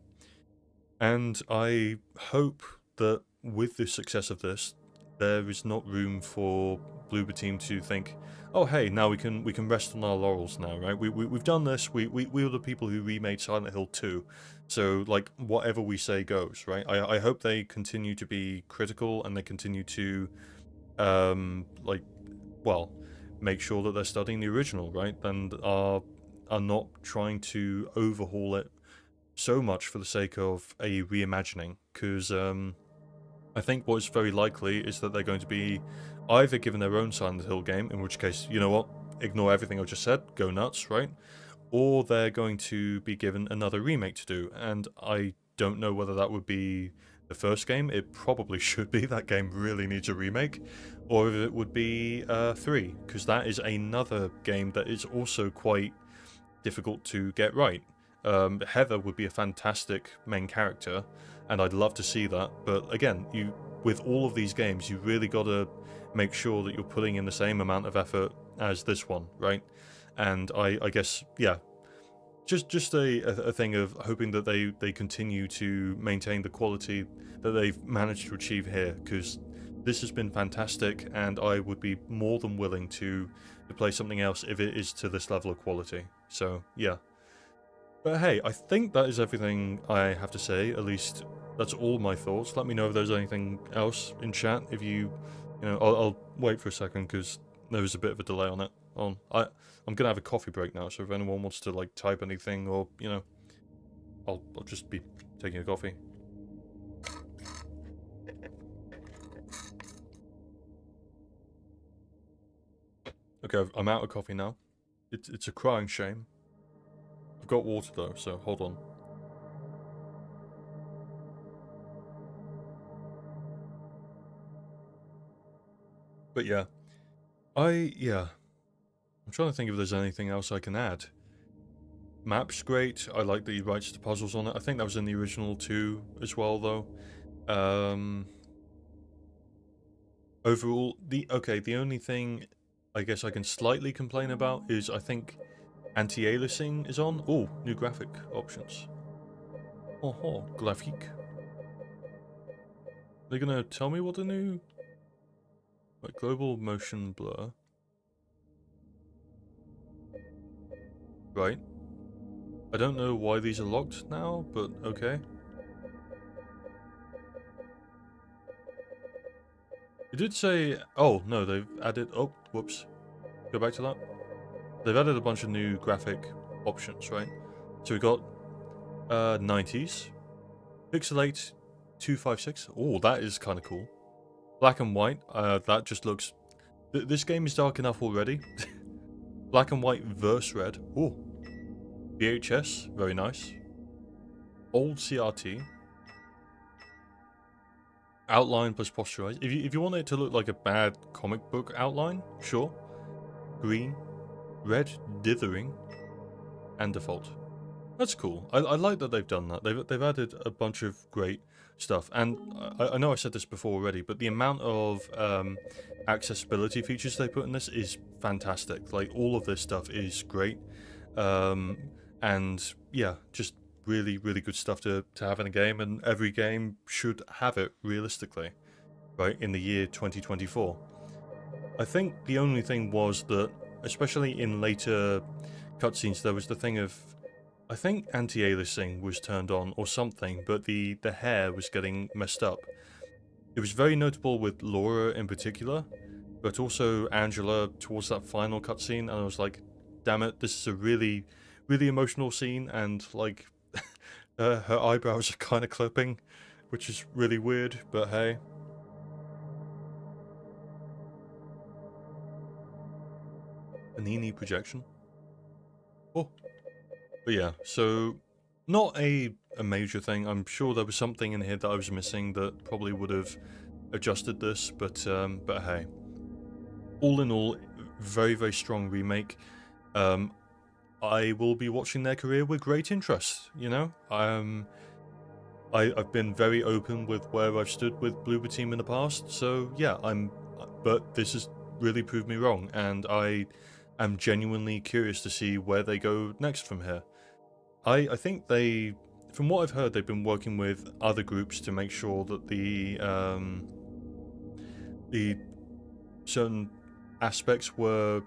And I hope that with the success of this, there is not room for Bloober Team to think, oh hey, now we can rest on our laurels now, right? We've done this. We were the people who remade Silent Hill 2, so like whatever we say goes, right? I hope they continue to be critical, and they continue to make sure that they're studying the original, right? And are not trying to overhaul it so much for the sake of a reimagining, because I think what is very likely is that they're going to be either given their own Silent Hill game, in which case, you know what, ignore everything I just said, go nuts, right? Or they're going to be given another remake to do, and I don't know whether that would be the first game. It probably should be. That game really needs a remake. Or if it would be 3, because that is another game that is also quite difficult to get right. Heather would be a fantastic main character, and I'd love to see that, but again, with all of these games, you really got to make sure that you're putting in the same amount of effort as this one, right? And I guess, yeah, just a thing of hoping that they continue to maintain the quality that they've managed to achieve here, because this has been fantastic, and I would be more than willing to play something else if it is to this level of quality. So, yeah. But hey, I think that is everything I have to say. At least that's all my thoughts. Let me know if there's anything else in chat. If you know, I'll wait for a second because there was a bit of a delay on it. I'm gonna have a coffee break now, so if anyone wants to like type anything or you know, I'll just be taking a coffee. Okay, I'm out of coffee now. It's a crying shame. I've got water though, so hold on. But yeah, I'm trying to think if there's anything else I can add. Map's great. I like that he writes the puzzles on it. I think that was in the original too as well though. Overall, the only thing I guess I can slightly complain about is I think anti-aliasing is on. Oh, new graphic options. Oh, graphic. They're gonna tell me what the new global motion blur. Right. I don't know why these are locked now, but okay. It did say... Oh, no, they've added... Oh, whoops. Go back to that. They've added a bunch of new graphic options, right? So we got 90s. Pixelate 256. Oh, that is kind of cool. Black and white. That just looks... This game is dark enough already. Black and white verse red. Oh. VHS. Very nice. Old CRT. Outline plus posterize. If you want it to look like a bad comic book outline, sure. Green, red, dithering, and default. That's cool. I like that they've done that. They've added a bunch of great stuff, and I know I said this before already, but the amount of accessibility features they put in this is fantastic. Like all of this stuff is great, and yeah, just really good stuff to have in a game, and every game should have it realistically, right, in the year 2024. I think the only thing was that, especially in later cutscenes, there was the thing of, I think anti-aliasing was turned on or something, but the hair was getting messed up. It was very notable with Laura in particular, but also Angela towards that final cutscene, and I was like, damn it, this is a really emotional scene, and like her eyebrows are kind of clipping, which is really weird, but hey. Panini projection. Oh. But yeah, so not a major thing. I'm sure there was something in here that I was missing that probably would have adjusted this, but hey. All in all, very strong remake. I will be watching their career with great interest, you know? I've been very open with where I've stood with Bloober Team in the past, so yeah, but this has really proved me wrong, and I am genuinely curious to see where they go next from here. I think from what I've heard, they've been working with other groups to make sure that the certain aspects were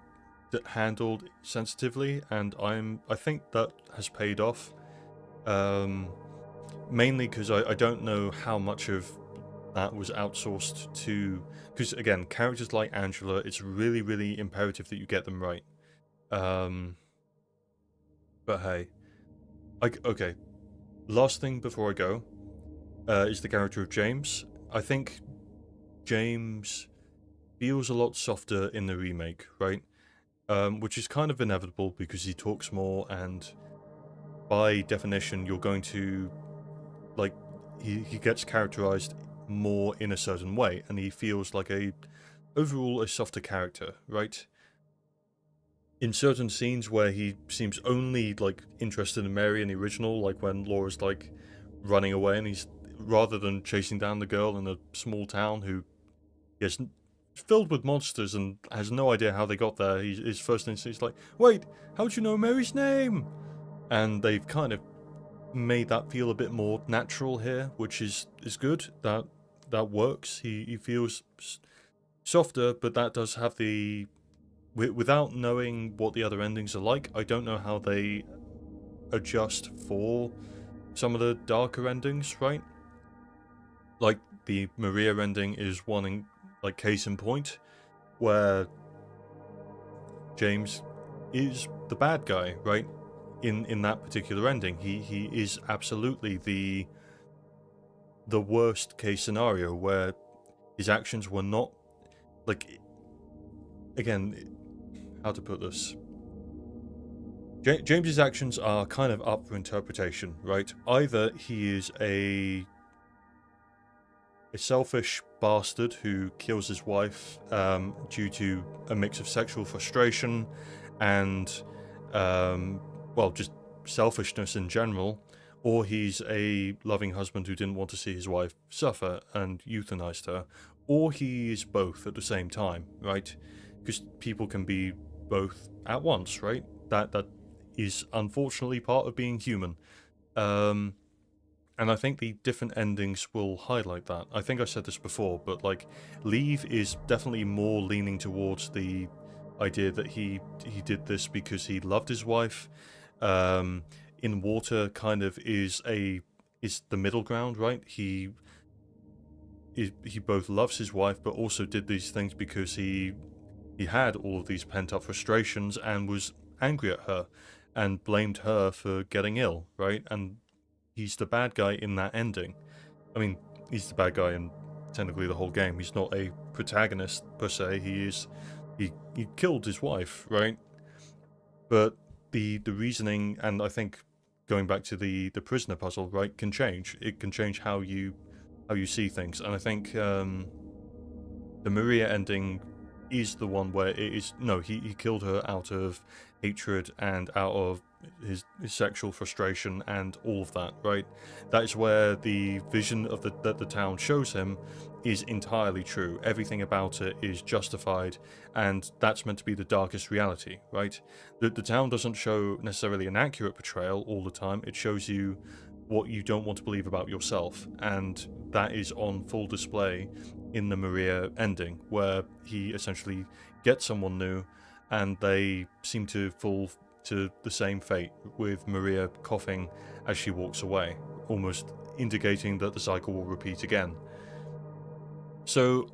handled sensitively, and I think that has paid off. Mainly because I don't know how much of that was outsourced to, because again, characters like Angela, it's really imperative that you get them right. But hey, okay. Last thing before I go is the character of James. I think James feels a lot softer in the remake, right? Which is kind of inevitable because he talks more, and by definition, you're going to, like, he gets characterized more in a certain way, and he feels like overall a softer character, right? In certain scenes where he seems only, like, interested in Mary in the original, like when Laura's, like, running away, and he's, rather than chasing down the girl in a small town who is filled with monsters and has no idea how they got there, his first instinct is like, wait, how'd you know Mary's name? And they've kind of made that feel a bit more natural here, which is good. That that works. He feels softer, but that does have the... Without knowing what the other endings are like, I don't know how they adjust for some of the darker endings, right? Like, the Maria ending is one, like, case in point, where James is the bad guy, right? In that particular ending, he is absolutely the worst case scenario, where his actions were not, like, again, how to put this? James's actions are kind of up for interpretation, right? Either he is a selfish bastard who kills his wife due to a mix of sexual frustration and, well, just selfishness in general, or he's a loving husband who didn't want to see his wife suffer and euthanized her, or he is both at the same time, right? Because people can be both at once, right? That is unfortunately part of being human. And I think the different endings will highlight that. I think I said this before, but like, Leave is definitely more leaning towards the idea that he did this because he loved his wife. In Water kind of is the middle ground, right? He both loves his wife, but also did these things because he had all of these pent-up frustrations and was angry at her and blamed her for getting ill, right? And he's the bad guy in that ending. I mean, he's the bad guy in technically the whole game. He's not a protagonist per se. He killed his wife, right? But the reasoning, and I think going back to the prisoner puzzle, right, can change. It can change how you see things. And I think the Maria ending is the one where it is, no, he killed her out of hatred and out of his sexual frustration and all of that, right? That is where the vision of that the town shows him is entirely true. Everything about it is justified, and that's meant to be the darkest reality, right? The town doesn't show necessarily an accurate portrayal all the time. It shows you what you don't want to believe about yourself, and that is on full display in the Maria ending, where he essentially gets someone new and they seem to fall to the same fate, with Maria coughing as she walks away, almost indicating that the cycle will repeat again. So,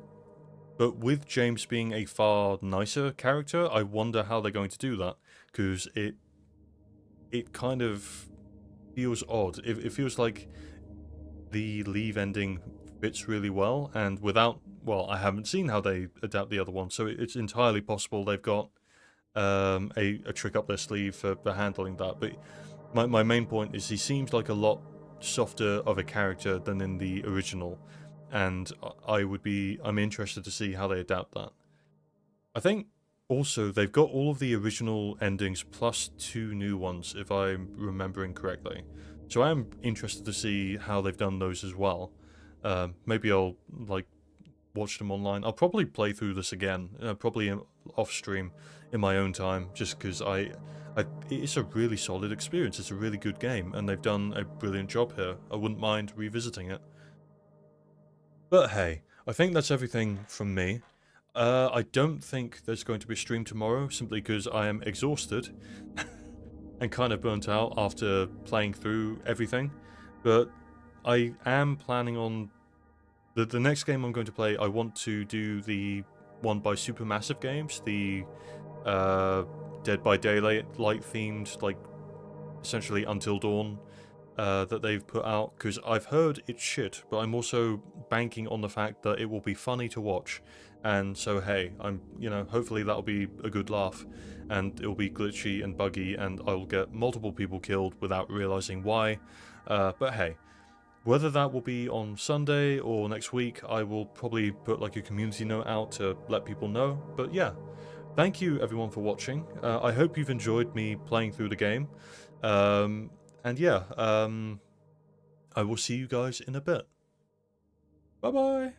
but with James being a far nicer character, I wonder how they're going to do that, because it kind of feels odd. It feels like the Leave ending fits really well, and without, well, I haven't seen how they adapt the other one, so it's entirely possible they've got a trick up their sleeve for handling that. But my main point is he seems like a lot softer of a character than in the original, and I'm interested to see how they adapt that. I think also they've got all of the original endings plus 2 new ones, if I'm remembering correctly. So I am interested to see how they've done those as well. Maybe I'll like watch them online. I'll probably play through this again, probably off stream in my own time, just because it's a really solid experience. It's a really good game, and they've done a brilliant job here. I wouldn't mind revisiting it. But hey, I think that's everything from me. I don't think there's going to be a stream tomorrow, simply because I am exhausted and kind of burnt out after playing through everything. But I am planning on the next game I'm going to play. I want to do the one by Supermassive Games, the Dead by Daylight themed, like essentially Until Dawn that they've put out, because I've heard it's shit, but I'm also banking on the fact that it will be funny to watch. And so hey, hopefully that'll be a good laugh, and it'll be glitchy and buggy, and I'll get multiple people killed without realizing why. But hey, whether that will be on Sunday or next week, I will probably put like a community note out to let people know. But yeah, thank you everyone for watching. I hope you've enjoyed me playing through the game. And yeah, I will see you guys in a bit. Bye bye!